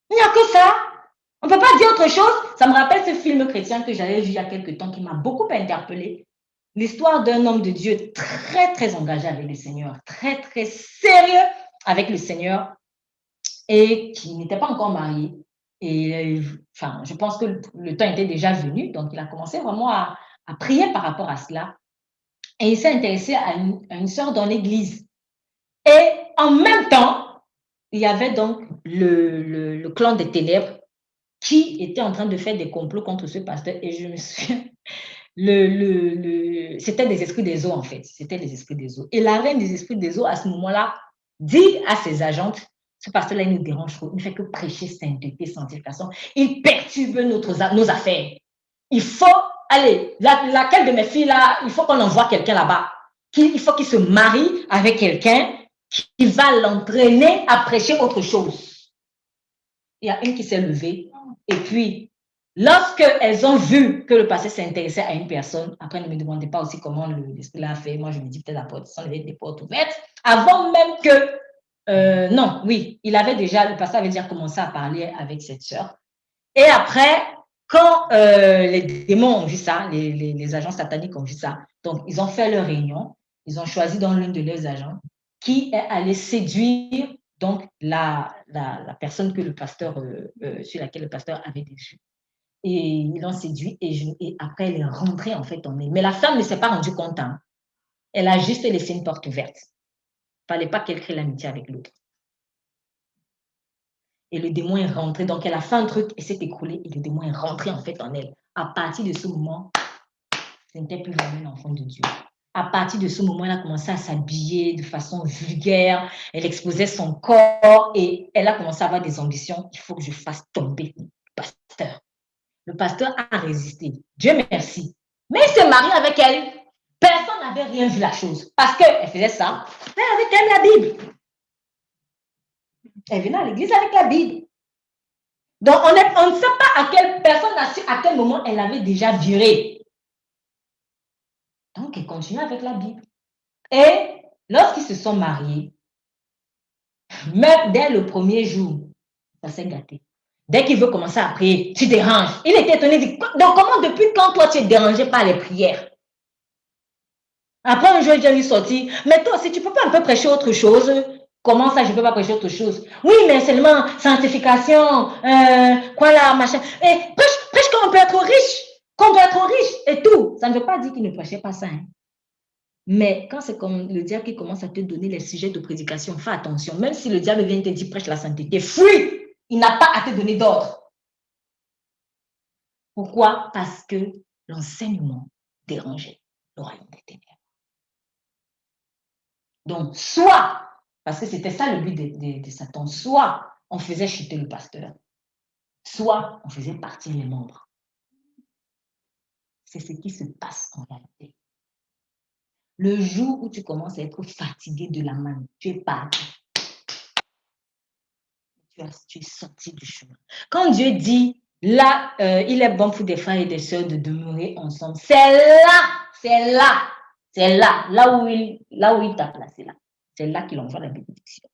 Il n'y a que ça. On ne peut pas dire autre chose. Ça me rappelle ce film chrétien que j'avais vu il y a quelques temps qui m'a beaucoup interpellée. L'histoire d'un homme de Dieu très, très engagé avec le Seigneur, très, très sérieux avec le Seigneur et qui n'était pas encore marié. Et enfin, je pense que le temps était déjà venu, donc il a commencé vraiment à prier par rapport à cela. Et il s'est intéressé à une sœur dans l'église. Et en même temps, il y avait donc le clan des ténèbres qui était en train de faire des complots contre ce pasteur. Et je me souviens, c'était des esprits des eaux, en fait. C'était des esprits des eaux. Et la reine des esprits des eaux, à ce moment-là, dit à ses agentes, ce pasteur-là, il nous dérange trop. Il ne fait que prêcher sainteté, sanctification. Il perturbe nos affaires. Il faut, allez, laquelle de mes filles là, il faut qu'on envoie quelqu'un là-bas. Il faut qu'il se marie avec quelqu'un qui va l'entraîner à prêcher autre chose. Il y a une qui s'est levée et puis, lorsqu'elles ont vu que le pasteur s'intéressait à une personne, après ne me demandez pas aussi comment l'esprit l'a fait. Moi, je me dis peut-être la porte, sont des portes ouvertes. Avant même que, non, oui, le pasteur avait déjà commencé à parler avec cette sœur. Et après, quand les démons ont vu ça, les agents sataniques ont vu ça, donc ils ont fait leur réunion, ils ont choisi dans l'une de leurs agents qui est allé séduire donc la personne que le pasteur, sur laquelle le pasteur avait des vues. Et ils l'ont séduit et après elle est rentrée en fait en elle. Mais la femme ne s'est pas rendue compte. Hein. Elle a juste laissé une porte ouverte. Il ne fallait pas qu'elle crée l'amitié avec l'autre. Et le démon est rentré. Donc, elle a fait un truc et s'est écroulé. Et le démon est rentré en fait en elle. À partir de ce moment, ce n'était plus vraiment un enfant de Dieu. À partir de ce moment, elle a commencé à s'habiller de façon vulgaire. Elle exposait son corps et elle a commencé à avoir des ambitions. Il faut que je fasse tomber le pasteur. Le pasteur a résisté. Dieu merci. Mais il s'est marié avec elle. Personne n'avait rien vu la chose. Parce qu'elle faisait ça. Elle avait quand même la Bible. Elle venait à l'église avec la Bible. Donc, on ne sait pas à quelle personne, à quel moment elle avait déjà viré. Donc, elle continue avec la Bible. Et lorsqu'ils se sont mariés, même dès le premier jour, ça s'est gâté. Dès qu'il veut commencer à prier, tu déranges. Il était étonné. Il dit, donc, comment depuis quand toi tu es dérangé par les prières? Après un jour, il lui sorti. Mais toi aussi, tu ne peux pas un peu prêcher autre chose? Comment ça, je ne peux pas prêcher autre chose? Oui, mais seulement sanctification, quoi là, machin. Et prêche qu'on peut être riche, et tout. Ça ne veut pas dire qu'il ne prêchait pas ça. Hein. Mais quand c'est comme le diable qui commence à te donner les sujets de prédication, fais attention. Même si le diable vient te dire prêche la sainteté, fuis. Il n'a pas à te donner d'ordre. Pourquoi? Parce que l'enseignement dérangeait le royaume des ténèbres. Donc, soit, parce que c'était ça le but de Satan, soit on faisait chuter le pasteur, soit on faisait partir les membres. C'est ce qui se passe en réalité. Le jour où tu commences à être fatigué de la manne, tu es parti. Tu es sorti du chemin. Quand Dieu dit, là, il est bon pour des frères et des sœurs de demeurer ensemble, c'est là où il t'a placé là. C'est là qu'il envoie la bénédiction.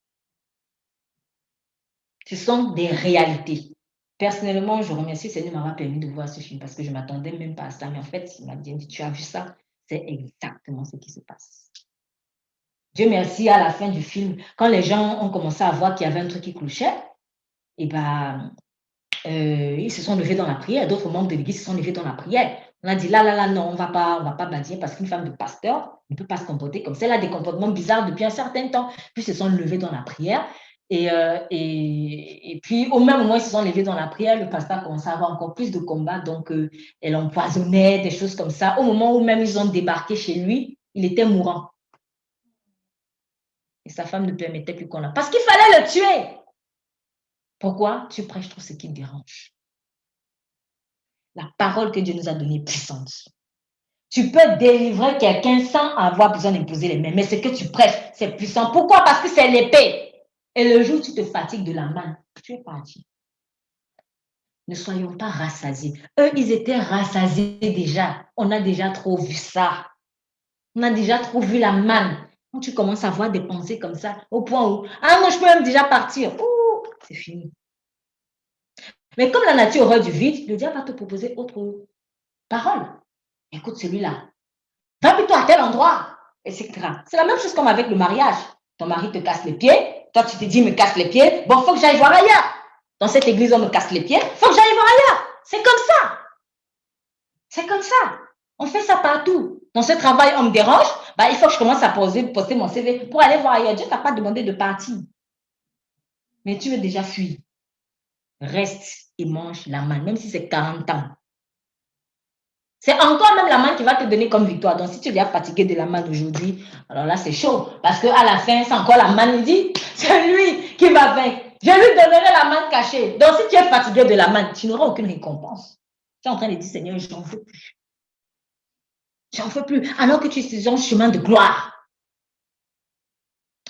Ce sont des réalités. Personnellement, je remercie le Seigneur de m'avoir permis de voir ce film parce que je ne m'attendais même pas à ça. Mais en fait, il m'a bien dit, tu as vu ça? C'est exactement ce qui se passe. Dieu merci, à la fin du film, quand les gens ont commencé à voir qu'il y avait un truc qui clochait, et ben, ils se sont levés dans la prière. D'autres membres de l'église se sont levés dans la prière. On a dit, là, non, on va pas bâtir parce qu'une femme de pasteur ne peut pas se comporter comme ça. Elle a des comportements bizarres depuis un certain temps. Puis, ils se sont levés dans la prière. Et puis, au même moment, ils se sont levés dans la prière, le pasteur a commencé à avoir encore plus de combats. Donc, elle empoisonnait, des choses comme ça. Au moment où même ils ont débarqué chez lui, il était mourant. Et sa femme ne permettait plus qu'on l'a. Parce qu'il fallait le tuer. Pourquoi? Tu prêches trop ce qui te dérange. La parole que Dieu nous a donnée est puissante. Tu peux délivrer quelqu'un sans avoir besoin d'imposer les mains. Mais ce que tu prêches, c'est puissant. Pourquoi? Parce que c'est l'épée. Et le jour où tu te fatigues de la main, tu es parti. Ne soyons pas rassasiés. Eux, ils étaient rassasiés déjà. On a déjà trop vu ça. On a déjà trop vu la manne. Quand tu commences à avoir des pensées comme ça, au point où, moi, je peux même déjà partir. Ouh, c'est fini. Mais comme la nature horreur du vide, le diable va te proposer autre parole. Écoute celui-là. Va plutôt à tel endroit, etc. C'est la même chose comme avec le mariage. Ton mari te casse les pieds. Toi, tu te dis, me casse les pieds. Bon, il faut que j'aille voir ailleurs. Dans cette église, on me casse les pieds. Il faut que j'aille voir ailleurs. C'est comme ça. C'est comme ça. On fait ça partout. Dans ce travail, on me dérange. Il faut que je commence à poster mon CV pour aller voir ailleurs. Dieu ne t'a pas demandé de partir. Mais tu veux déjà fuir. Reste et mange la manne, même si c'est 40 ans. C'est encore même la manne qui va te donner comme victoire. Donc, si tu es déjà fatigué de la manne aujourd'hui, alors là, c'est chaud. Parce qu'à la fin, c'est encore la manne. Il dit, c'est lui qui va vaincre. Je lui donnerai la manne cachée. Donc, si tu es fatigué de la manne, tu n'auras aucune récompense. Tu es en train de dire, Seigneur, j'en veux plus. J'en veux plus. Alors que tu es sur un chemin de gloire.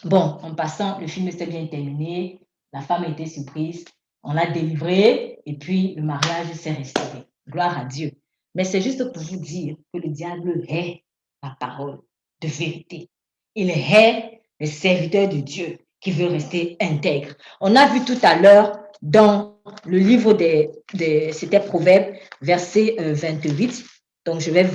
Bon, en passant, le film s'est bien terminé. La femme a été surprise. On l'a délivré. Et puis, le mariage s'est restauré. Gloire à Dieu. Mais c'est juste pour vous dire que le diable hait la parole de vérité. Il hait le serviteur de Dieu qui veut rester intègre. On a vu tout à l'heure dans le livre c'était Proverbes, verset 28. Donc, je vais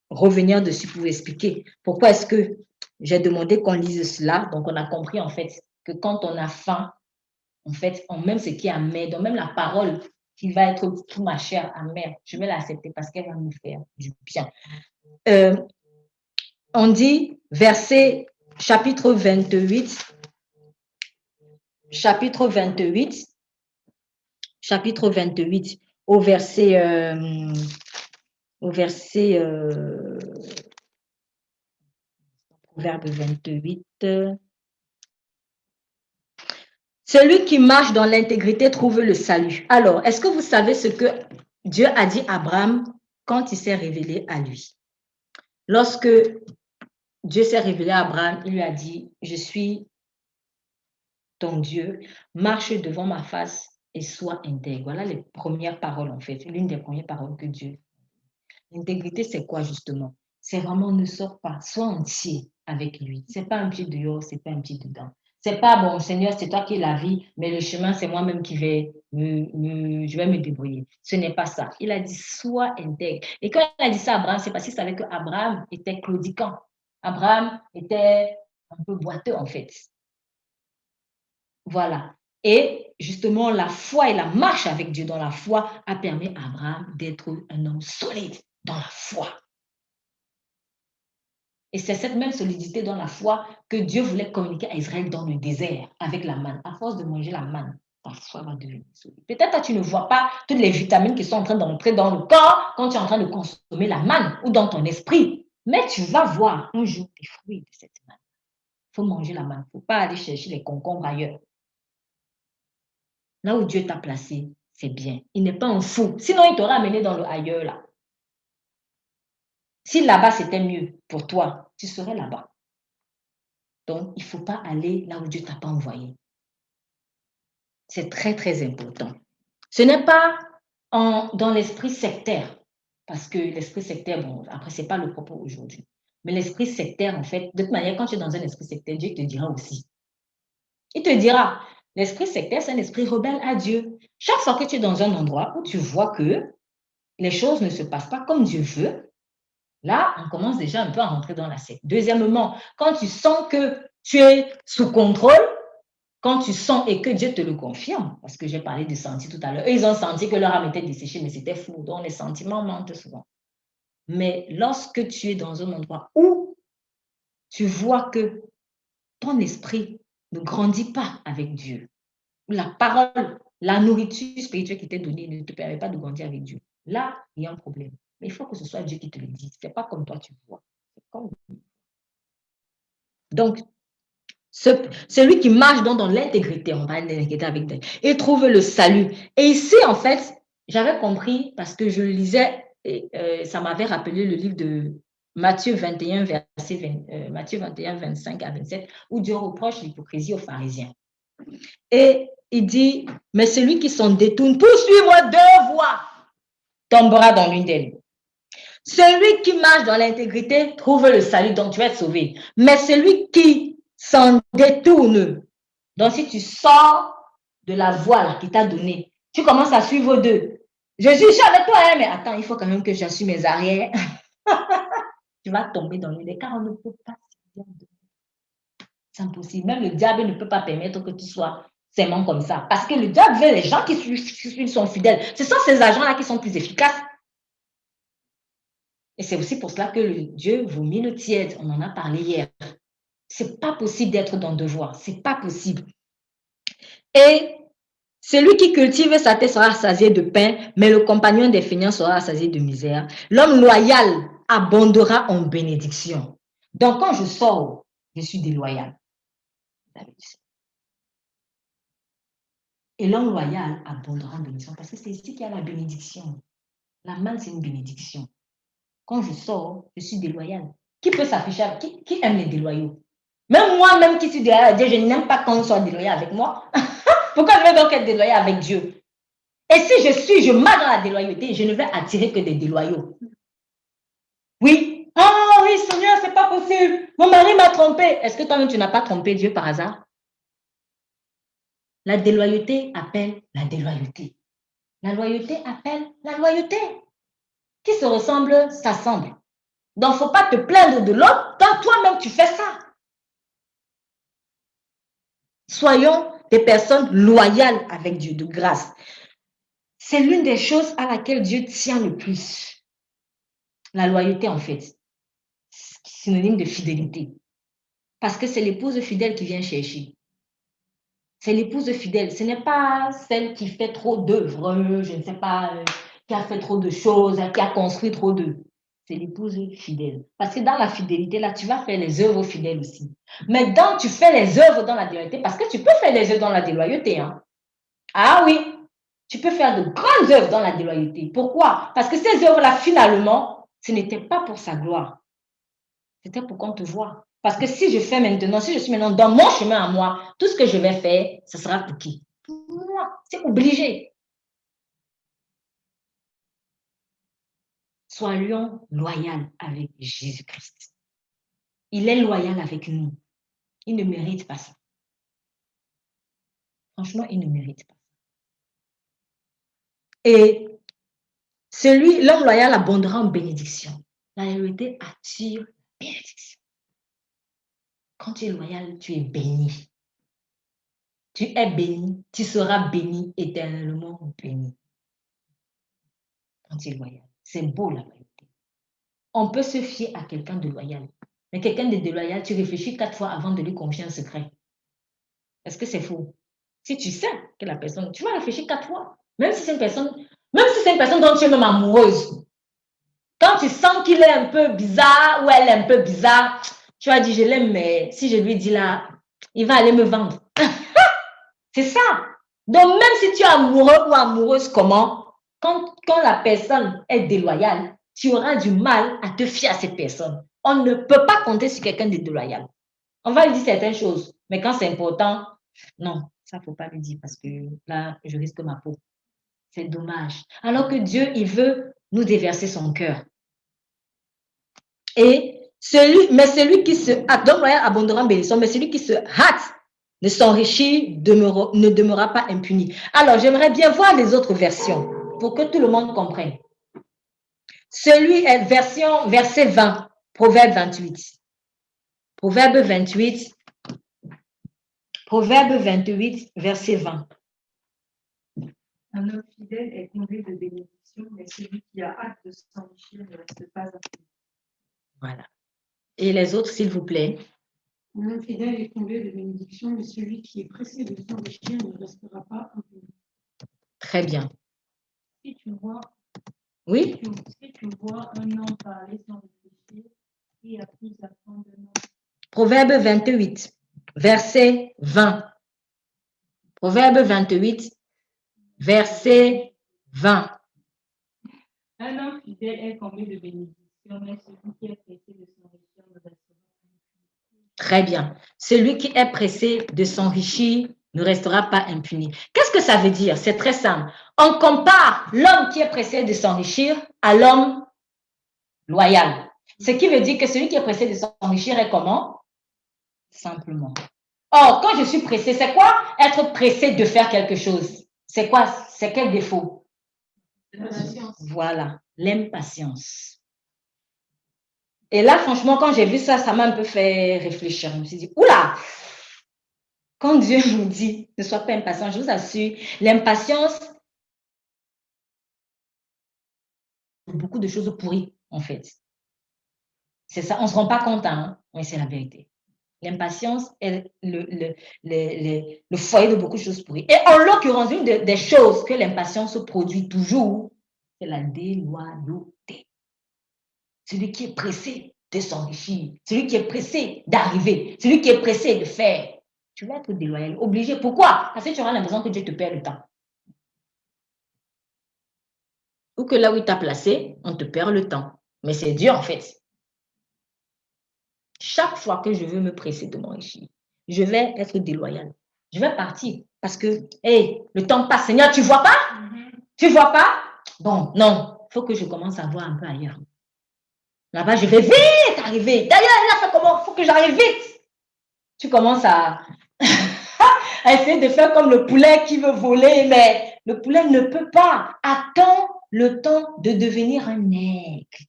revenir dessus pour vous expliquer pourquoi est-ce que j'ai demandé qu'on lise cela. Donc, on a compris en fait que quand on a faim, en fait, on même ce qui est amer, donc même la parole qui va être pour ma chair amère, je vais l'accepter parce qu'elle va me faire du bien. On dit, verset, chapitre 28, au verset, Proverbe 28. Celui qui marche dans l'intégrité trouve le salut. Alors, est-ce que vous savez ce que Dieu a dit à Abraham quand il s'est révélé à lui? Lorsque Dieu s'est révélé à Abraham, il lui a dit, je suis ton Dieu, marche devant ma face et sois intègre. Voilà les premières paroles en fait, l'une des premières paroles que Dieu. L'intégrité, c'est quoi justement? C'est vraiment ne sors pas, sois entier avec lui. C'est pas un pied dehors, c'est pas un pied dedans. C'est pas bon, Seigneur, c'est toi qui es la vie, mais le chemin, c'est moi-même qui vais je vais me débrouiller. Ce n'est pas ça. Il a dit, sois intègre. Et quand il a dit ça à Abraham, c'est parce qu'il savait qu'Abraham était claudiquant. Abraham était un peu boiteux, en fait. Voilà. Et justement, la foi et la marche avec Dieu dans la foi a permis à Abraham d'être un homme solide dans la foi. Et c'est cette même solidité dans la foi que Dieu voulait communiquer à Israël dans le désert avec la manne. À force de manger la manne, ta foi va devenir solide. Peut-être que tu ne vois pas toutes les vitamines qui sont en train d'entrer dans le corps quand tu es en train de consommer la manne ou dans ton esprit. Mais tu vas voir un jour les fruits de cette manne. Il faut manger la manne. Il ne faut pas aller chercher les concombres ailleurs. Là où Dieu t'a placé, c'est bien. Il n'est pas un fou. Sinon, il t'aurait amené dans le ailleurs là. Si là-bas, c'était mieux pour toi, tu serais là-bas. Donc, il ne faut pas aller là où Dieu ne t'a pas envoyé. C'est très, très important. Ce n'est pas dans l'esprit sectaire, parce que l'esprit sectaire, bon, après, ce n'est pas le propos aujourd'hui. Mais l'esprit sectaire, en fait, de toute manière, quand tu es dans un esprit sectaire, Dieu te dira aussi. Il te dira, l'esprit sectaire, c'est un esprit rebelle à Dieu. Chaque fois que tu es dans un endroit où tu vois que les choses ne se passent pas comme Dieu veut, là, on commence déjà un peu à rentrer dans la secte. Deuxièmement, quand tu sens que tu es sous contrôle, quand tu sens et que Dieu te le confirme, parce que j'ai parlé de senti tout à l'heure, eux, ils ont senti que leur âme était desséchée, mais c'était fou. Donc, les sentiments mentent souvent. Mais lorsque tu es dans un endroit où tu vois que ton esprit ne grandit pas avec Dieu, la parole, la nourriture spirituelle qui t'est donnée ne te permet pas de grandir avec Dieu, là, il y a un problème. Mais il faut que ce soit Dieu qui te le dise. Ce n'est pas comme toi tu vois. C'est comme lui. Donc, celui qui marche dans l'intégrité, on parle de l'intégrité avec Dieu, il trouve le salut. Et ici, en fait, j'avais compris parce que je le lisais et ça m'avait rappelé le livre de Matthieu 21, Matthieu 21, 25 à 27, où Dieu reproche l'hypocrisie aux pharisiens. Et il dit, mais celui qui s'en détourne pour suivre deux voies tombera dans l'une d'elles. Celui qui marche dans l'intégrité trouve le salut, donc tu vas être sauvé. Mais celui qui s'en détourne, donc si tu sors de la voie là, qui t'a donnée, tu commences à suivre deux. Jésus, je suis avec toi, hein, mais attends, il faut quand même que j'assume mes arrières. Tu vas tomber dans l'une des car on ne peut pas. C'est impossible. Même le diable ne peut pas permettre que tu sois seulement comme ça. Parce que le diable veut les gens qui suivent sont fidèles. Ce sont ces agents-là qui sont plus efficaces. Et c'est aussi pour cela que Dieu vomit le tiède. On en a parlé hier. C'est pas possible d'être dans deux voies. C'est pas possible. Et Celui qui cultive sa terre sera rassasié de pain, mais le compagnon des feignants sera rassasié de misère. L'homme loyal abondera en bénédiction. Donc, quand je sors, je suis déloyal. Et l'homme loyal abondera en bénédiction parce que c'est ici qu'il y a la bénédiction. La manne, c'est une bénédiction. Quand je sors, je suis déloyal. Qui peut s'afficher? Qui aime les déloyaux? Même moi-même qui suis déloyal, je n'aime pas quand on soit déloyal avec moi. Pourquoi je vais donc être déloyal avec Dieu? Et si je marche dans la déloyauté, je ne vais attirer que des déloyaux. Oui. Ah oui, Seigneur, c'est pas possible. Mon mari m'a trompé. Est-ce que toi-même, tu n'as pas trompé Dieu par hasard? La déloyauté appelle la déloyauté. La loyauté appelle la loyauté. Qui se ressemble, s'assemble. Donc, il ne faut pas te plaindre de l'autre quand toi-même, tu fais ça. Soyons des personnes loyales avec Dieu, de grâce. C'est l'une des choses à laquelle Dieu tient le plus. La loyauté, en fait, synonyme de fidélité. Parce que c'est l'épouse fidèle qui vient chercher. C'est l'épouse fidèle. Ce n'est pas celle qui fait trop d'œuvres, je ne sais pas, qui a fait trop de choses, qui a construit trop d'œuvres. C'est l'épouse fidèle. Parce que dans la fidélité, là, tu vas faire les œuvres fidèles aussi. Mais quand tu fais les œuvres dans la déloyauté, parce que tu peux faire les œuvres dans la déloyauté, hein? Ah oui, tu peux faire de grandes œuvres dans la déloyauté. Pourquoi? Parce que ces œuvres-là, finalement, ce n'était pas pour sa gloire. C'était pour qu'on te voie. Parce que si je suis maintenant dans mon chemin à moi, tout ce que je vais faire, ce sera pour qui? Pour moi. C'est obligé. Soyons loyaux avec Jésus-Christ. Il est loyal avec nous. Il ne mérite pas ça. Franchement, il ne mérite pas. Et l'homme loyal abondera en bénédiction. La loyauté attire la bénédiction. Quand tu es loyal, tu es béni. Tu es béni, tu seras béni, éternellement béni. Quand tu es loyal. C'est beau la loyauté. On peut se fier à quelqu'un de loyal. Mais quelqu'un de déloyal, tu réfléchis 4 fois avant de lui confier un secret. Est-ce que c'est faux? Si tu sais que la personne, tu vas réfléchir 4 fois. Même si c'est une personne dont tu es même amoureuse. Quand tu sens qu'il est un peu bizarre ou elle est un peu bizarre, tu vas dire je l'aime, mais si je lui dis là, il va aller me vendre. C'est ça. Donc, même si tu es amoureux ou amoureuse, comment? Quand la personne est déloyale, tu auras du mal à te fier à cette personne. On ne peut pas compter sur quelqu'un de déloyal. On va lui dire certaines choses, mais quand c'est important, non, ça ne faut pas lui dire parce que là, je risque ma peau. C'est dommage. Alors que Dieu, il veut nous déverser son cœur. Et celui qui se hâte, donc loyal abondera en bénédiction, mais celui qui se hâte de s'enrichir ne demeurera pas impuni. Alors, j'aimerais bien voir les autres versions pour que tout le monde comprenne. Celui est verset 20, Proverbe 28. Proverbe 28, verset 20. Un homme fidèle est comblé de bénédictions, mais celui qui a hâte de s'enrichir ne reste pas impuni. Voilà. Et les autres, s'il vous plaît. Un homme fidèle est comblé de bénédictions, mais celui qui est pressé de s'enrichir ne restera pas impuni. Très bien. Si tu vois, oui? Si tu vois un homme parler sans réfléchir, qui a plus à prendre de nom? Proverbe 28, verset 20. Proverbe 28, verset 20. Un homme fidèle est comblé de bénédictions, mais celui qui est pressé de s'enrichir ne restera pas impuni. Très bien. Celui qui est pressé de s'enrichir ne restera pas impuni. Qu'est-ce que ça veut dire? C'est très simple. On compare l'homme qui est pressé de s'enrichir à l'homme loyal. Ce qui veut dire que celui qui est pressé de s'enrichir est comment? Simplement. Or, quand je suis pressé, c'est quoi être pressé de faire quelque chose? C'est quoi? C'est quel défaut? L'impatience. Voilà, l'impatience. Et là, franchement, quand j'ai vu ça, ça m'a un peu fait réfléchir. Je me suis dit, oula! Quand Dieu nous dit, ne sois pas impatient, je vous assure, l'impatience, beaucoup de choses pourries, en fait. C'est ça, on ne se rend pas compte, hein, mais c'est la vérité. L'impatience est le foyer de beaucoup de choses pourries. Et en l'occurrence, une des choses que l'impatience produit toujours, c'est la déloyauté. Celui qui est pressé de s'enrichir, celui qui est pressé d'arriver, celui qui est pressé de faire. Tu vas être déloyal, obligé. Pourquoi? Parce que tu auras l'impression que Dieu te perd le temps. Ou que là où il t'a placé, on te perd le temps. Mais c'est Dieu en fait. Chaque fois que je veux me presser de m'enrichir, je vais être déloyal. Je vais partir parce que, hey, le temps passe. Seigneur, tu vois pas? Tu vois pas? Bon, non, il faut que je commence à voir un peu ailleurs. Là-bas, je vais vite arriver. D'ailleurs, là, ça commence, il faut que j'arrive vite. Tu commences à essayer de faire comme le poulet qui veut voler, mais le poulet ne peut pas. Attends le temps de devenir un aigle.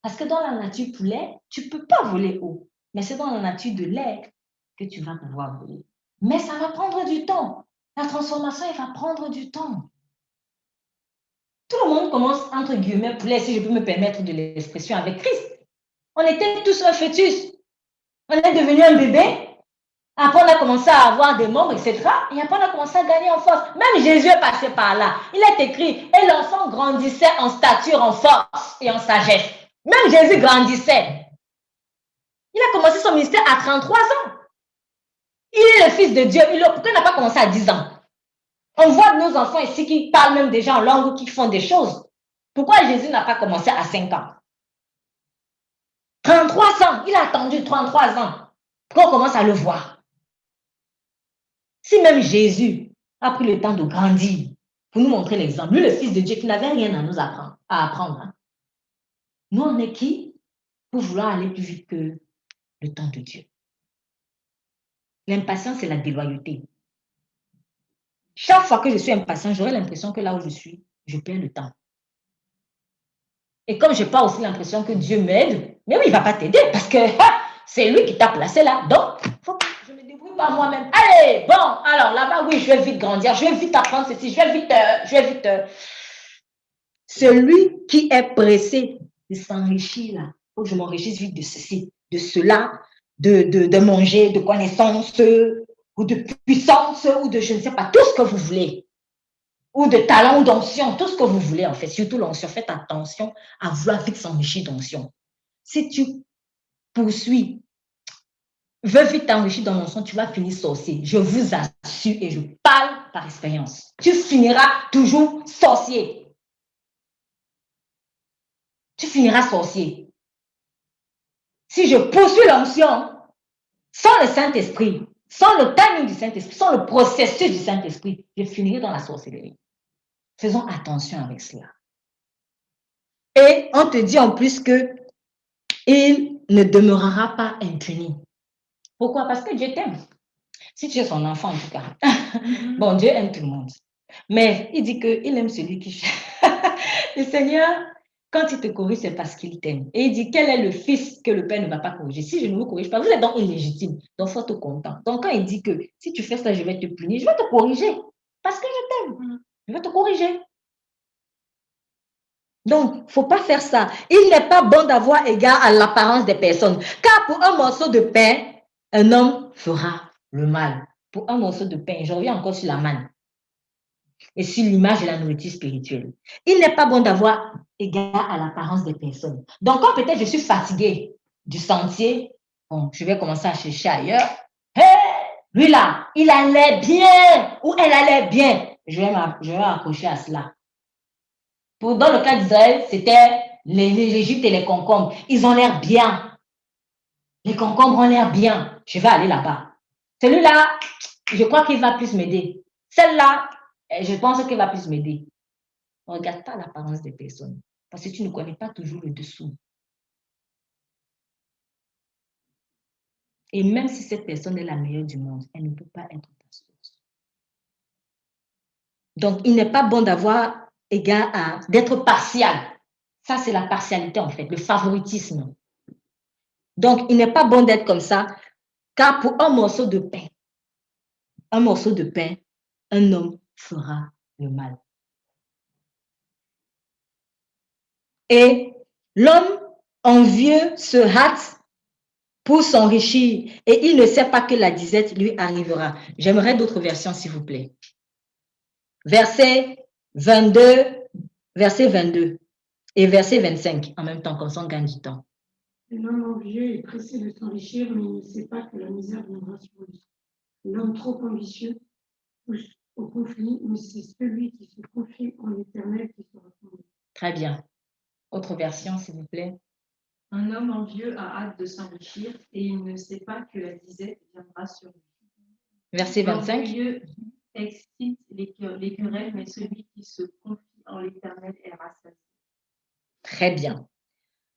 Parce que dans la nature poulet, tu ne peux pas voler haut. Mais c'est dans la nature de l'aigle que tu vas pouvoir voler. Mais ça va prendre du temps. La transformation, elle va prendre du temps. Tout le monde commence, entre guillemets, poulet, si je peux me permettre de l'expression, avec Christ. On était tous un fœtus. On est devenu un bébé. Après, on a commencé à avoir des membres, etc. Et après, on a commencé à gagner en force. Même Jésus est passé par là. Il est écrit, et l'enfant grandissait en stature, en force et en sagesse. Même Jésus grandissait. Il a commencé son ministère à 33 ans. Il est le fils de Dieu. Pourquoi il n'a pas commencé à 10 ans? On voit nos enfants ici qui parlent même déjà en langue ou qui font des choses. Pourquoi Jésus n'a pas commencé à 5 ans? 33 ans. Il a attendu 33 ans pour qu'on commence à le voir. Si même Jésus a pris le temps de grandir pour nous montrer l'exemple, lui, le fils de Dieu qui n'avait rien à nous apprendre, hein. Nous, on est qui pour vouloir aller plus vite que le temps de Dieu? L'impatience, c'est la déloyauté. Chaque fois que je suis impatient, j'aurai l'impression que là où je suis, je perds le temps. Et comme je n'ai pas aussi l'impression que Dieu m'aide, mais oui, il ne va pas t'aider parce que c'est lui qui t'a placé là. Donc, il faut que je me débrouille par moi-même. Allez, bon, alors là-bas, oui, je vais vite grandir, je vais vite apprendre ceci, je vais vite. Celui qui est pressé de s'enrichir là, il faut que je m'enrichisse vite de ceci, de cela, de manger, de connaissances, ou de puissance, ou de je ne sais pas, tout ce que vous voulez. Ou de talent, d'onction, tout ce que vous voulez en fait, surtout l'onction. Faites attention à vouloir vite s'enrichir d'onction. Si tu poursuis, veux vite t'enrichir dans l'onction, tu vas finir sorcier. Je vous assure et je parle par expérience. Tu finiras toujours sorcier. Tu finiras sorcier. Si je poursuis l'onction, sans le Saint-Esprit, sans le timing du Saint-Esprit, sans le processus du Saint-Esprit, je finirai dans la sorcellerie. Faisons attention avec cela. Et on te dit en plus que il ne demeurera pas impuni. Pourquoi? Parce que Dieu t'aime. Si tu es son enfant, en tout cas. Bon, Dieu aime tout le monde. Mais il dit qu'il aime celui qui... Le Seigneur, quand il te corrige, c'est parce qu'il t'aime. Et il dit, quel est le fils que le Père ne va pas corriger? Si je ne vous corrige pas, vous êtes donc illégitime. Donc, il faut être content. Donc, quand il dit que si tu fais ça, je vais te punir, je vais te corriger. Parce que je t'aime. Je vais te corriger. Donc, il ne faut pas faire ça. Il n'est pas bon d'avoir égard à l'apparence des personnes. Car pour un morceau de pain, un homme fera le mal. Pour un morceau de pain, je reviens encore sur la manne. Et sur l'image de la nourriture spirituelle. Il n'est pas bon d'avoir égard à l'apparence des personnes. Donc, quand peut-être je suis fatiguée du sentier, bon, je vais commencer à chercher ailleurs. Hé, lui là, il allait bien ou elle allait bien. Je vais m'accrocher à cela. Dans le cas d'Israël, c'était l'Égypte et les concombres. Ils ont l'air bien. Les concombres ont l'air bien. Je vais aller là-bas. Celui-là, je crois qu'il va plus m'aider. Celle-là, je pense qu'elle va plus m'aider. Ne regarde pas l'apparence des personnes. Parce que tu ne connais pas toujours le dessous. Et même si cette personne est la meilleure du monde, elle ne peut pas être ta source. Donc, il n'est pas bon d'avoir égard à d'être partial. Ça, c'est la partialité en fait, le favoritisme. Donc, il n'est pas bon d'être comme ça, car pour un morceau de pain, un homme fera le mal. Et l'homme envieux se hâte pour s'enrichir et il ne sait pas que la disette lui arrivera. J'aimerais d'autres versions, s'il vous plaît. Verset 22 et verset 25 en même temps, comme ça on gagne du temps. L'homme envieux est pressé de s'enrichir, mais il ne sait pas que la misère viendra sur lui. L'homme trop ambitieux pousse au conflit, mais c'est celui qui se confie en l'Éternel qui sera fondé. Très bien. Autre version, s'il vous plaît. Un homme envieux a hâte de s'enrichir et il ne sait pas que la disette viendra sur lui. Verset 25. L'orgueilleux excite les querelles, mais celui qui se confie en l'Éternel est rassasié. Très bien.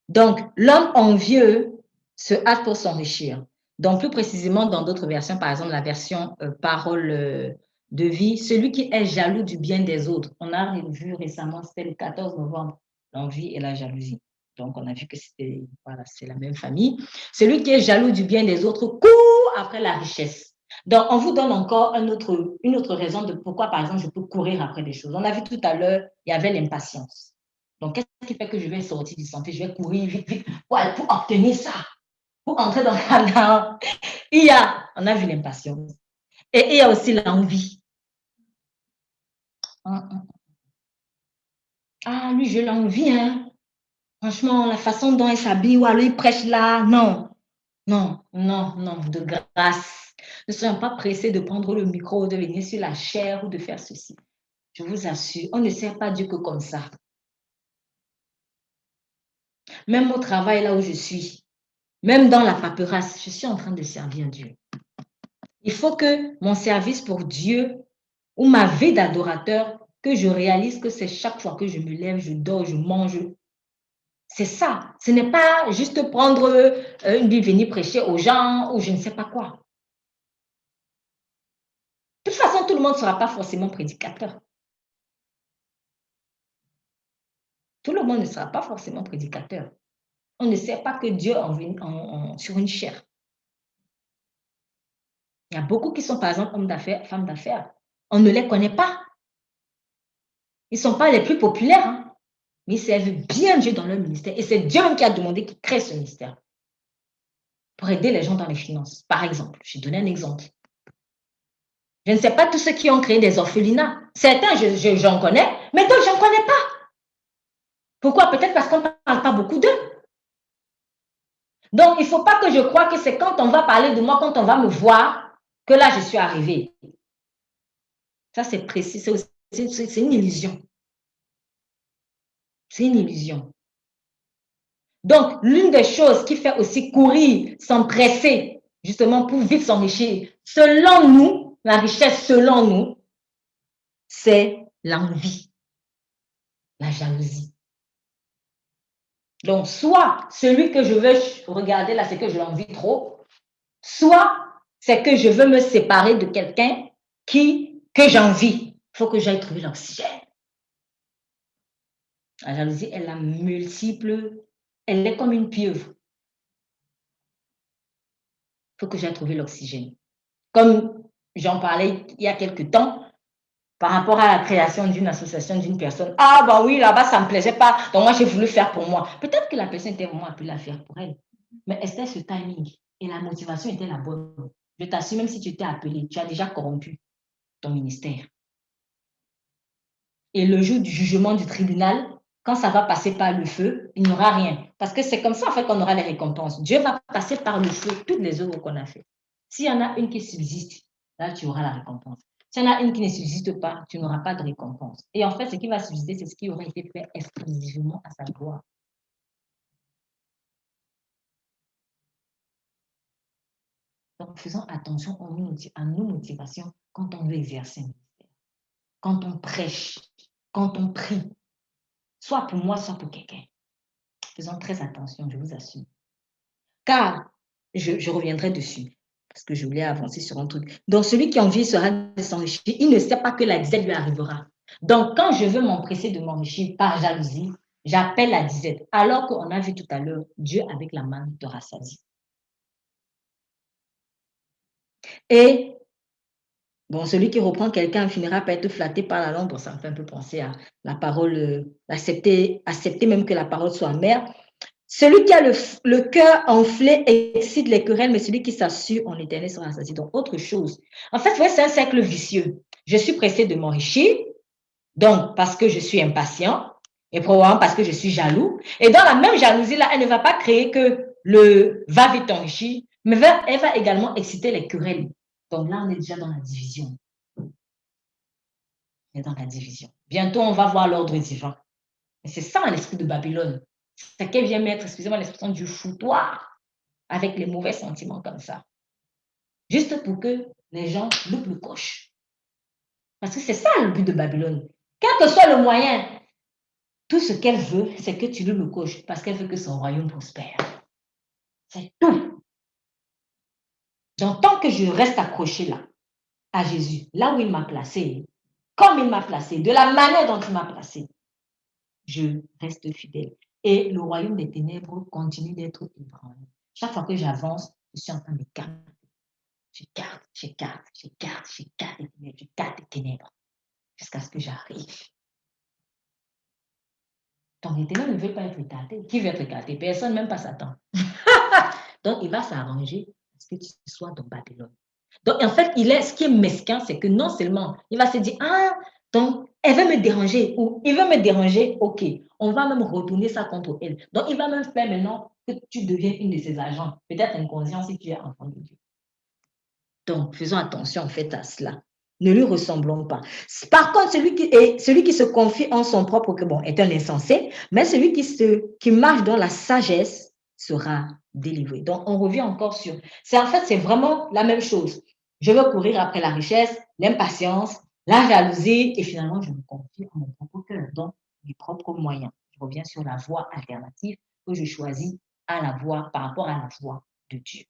Donc, l'homme envieux se hâte pour s'enrichir. Donc, plus précisément, dans d'autres versions, par exemple, la version parole de vie, celui qui est jaloux du bien des autres. On a vu récemment, c'était le 14 novembre, l'envie et la jalousie. Donc, on a vu que c'était, voilà, c'est la même famille. Celui qui est jaloux du bien des autres court après la richesse. Donc, on vous donne encore une autre raison de pourquoi, par exemple, je peux courir après des choses. On a vu tout à l'heure, il y avait l'impatience. Donc, qu'est-ce qui fait que je vais sortir du santé? Je vais courir vite, vite pour obtenir ça, pour entrer dans la... on a vu l'impatience. Et il y a aussi l'envie. Ah, lui, je l'envie, hein. Franchement, la façon dont il s'habille, ou alors il prêche là, non. Non, non, non, de grâce. Ne soyons pas pressés de prendre le micro, de venir sur la chair ou de faire ceci. Je vous assure, on ne sert pas Dieu que comme ça. Même au travail, là où je suis, même dans la paperasse, je suis en train de servir Dieu. Il faut que mon service pour Dieu ou ma vie d'adorateur, que je réalise que c'est chaque fois que je me lève, je dors, je mange. C'est ça. Ce n'est pas juste prendre une Bible, venir prêcher aux gens ou je ne sais pas quoi. De toute façon, tout le monde ne sera pas forcément prédicateur. Tout le monde ne sera pas forcément prédicateur. On ne sait pas que Dieu sur une chair. Il y a beaucoup qui sont, par exemple, hommes d'affaires, femmes d'affaires. On ne les connaît pas. Ils ne sont pas les plus populaires, hein, mais ils servent bien Dieu dans leur ministère. Et c'est Dieu même qui a demandé qu'ils créent ce ministère pour aider les gens dans les finances. Par exemple, je vais donner un exemple. Je ne sais pas tous ceux qui ont créé des orphelinats. Certains, j'en connais, mais d'autres, je ne connais pas. Pourquoi? Peut-être parce qu'on ne parle pas beaucoup d'eux. Donc, il ne faut pas que je croie que c'est quand on va parler de moi, quand on va me voir, que là, je suis arrivée. Ça, c'est précis, c'est une illusion. C'est une illusion. Donc, l'une des choses qui fait aussi courir, s'empresser, justement pour vite s'enrichir, selon nous, la richesse selon nous, c'est l'envie, la jalousie. Donc, soit celui que je veux regarder là, c'est que je l'envie trop, soit c'est que je veux me séparer de quelqu'un que j'envie. Il faut que j'aille trouver l'oxygène. La jalousie, elle a multiples, elle est comme une pieuvre. Il faut que j'aille trouver l'oxygène. Comme j'en parlais il y a quelques temps, par rapport à la création d'une association d'une personne. Ah, bah oui, là-bas, ça ne me plaisait pas. Donc, moi, j'ai voulu faire pour moi. Peut-être que la personne était vraiment appelée à faire pour elle. Mais c'était ce timing. Et la motivation était la bonne. Je t'assure, même si tu t'es appelé, tu as déjà corrompu ton ministère. Et le jour du jugement du tribunal, quand ça va passer par le feu, il n'y aura rien. Parce que c'est comme ça, en fait, qu'on aura les récompenses. Dieu va passer par le feu toutes les œuvres qu'on a faites. S'il y en a une qui subsiste, là, tu auras la récompense. S'il y en a une qui ne subsiste pas, tu n'auras pas de récompense. Et en fait, ce qui va subsister, c'est ce qui aurait été fait exclusivement à sa gloire. Donc, faisons attention à nos motivations quand on veut exercer un ministère, quand on prêche, quand on prie, soit pour moi, soit pour quelqu'un. Faisons très attention, je vous assure. Car, je reviendrai dessus, parce que je voulais avancer sur un truc. Donc, celui qui envie sera de s'enrichir, il ne sait pas que la disette lui arrivera. Donc, quand je veux m'empresser de m'enrichir par jalousie, j'appelle la disette. Alors qu'on a vu tout à l'heure, Dieu avec la main te rassasie. Et, bon, celui qui reprend quelqu'un finira par être flatté par la langue. Bon, ça me fait un peu penser à la parole, accepter même que la parole soit amère. Celui qui a le cœur enflé excite les querelles, mais celui qui s'assure en l'Éternel sera rassasié. Donc, autre chose. En fait, c'est un cercle vicieux. Je suis pressé de m'enrichir, donc parce que je suis impatient, et probablement parce que je suis jaloux. Et dans la même jalousie-là, elle ne va pas créer que le va vite enrichir, mais elle va également exciter les querelles. Donc là, on est déjà dans la division. On est dans la division. Bientôt, on va voir l'ordre divin. Et c'est ça l'esprit de Babylone. C'est qu'elle vient mettre, excusez-moi l'expression, du foutoir avec les mauvais sentiments comme ça. Juste pour que les gens loupent le coche. Parce que c'est ça le but de Babylone. Quel que soit le moyen, tout ce qu'elle veut, c'est que tu loupes le coche parce qu'elle veut que son royaume prospère. C'est tout. Donc, tant que je reste accroché là, à Jésus, là où il m'a placé, comme il m'a placé, de la manière dont il m'a placé, je reste fidèle. Et le royaume des ténèbres continue d'être ébranlé. Chaque fois que j'avance, je suis en train de garder. J'écarte les ténèbres jusqu'à ce que j'arrive. Donc, les ténèbres ne veulent pas être écartés. Qui veut être écarté? Personne, même pas Satan. Donc, il va s'arranger à ce que tu sois dans Babylone. Donc, en fait, ce qui est mesquin, c'est que non seulement, il va se dire, ah, donc, elle veut me déranger, ou il veut me déranger, ok, on va même retourner ça contre elle. Donc, il va même faire maintenant que tu deviens une de ses agents, peut-être inconscient si tu es enfant de Dieu. Donc, faisons attention en fait à cela. Ne lui ressemblons pas. Par contre, celui qui se confie en son propre que bon est un insensé, mais celui qui marche dans la sagesse sera délivré. Donc, on revient encore sur. C'est vraiment la même chose. Je veux courir après la richesse, l'impatience, la jalousie, et finalement, je me confie en mon propre cœur, donc mes propres moyens. Je reviens sur la voie alternative que je choisis par rapport à la voie de Dieu.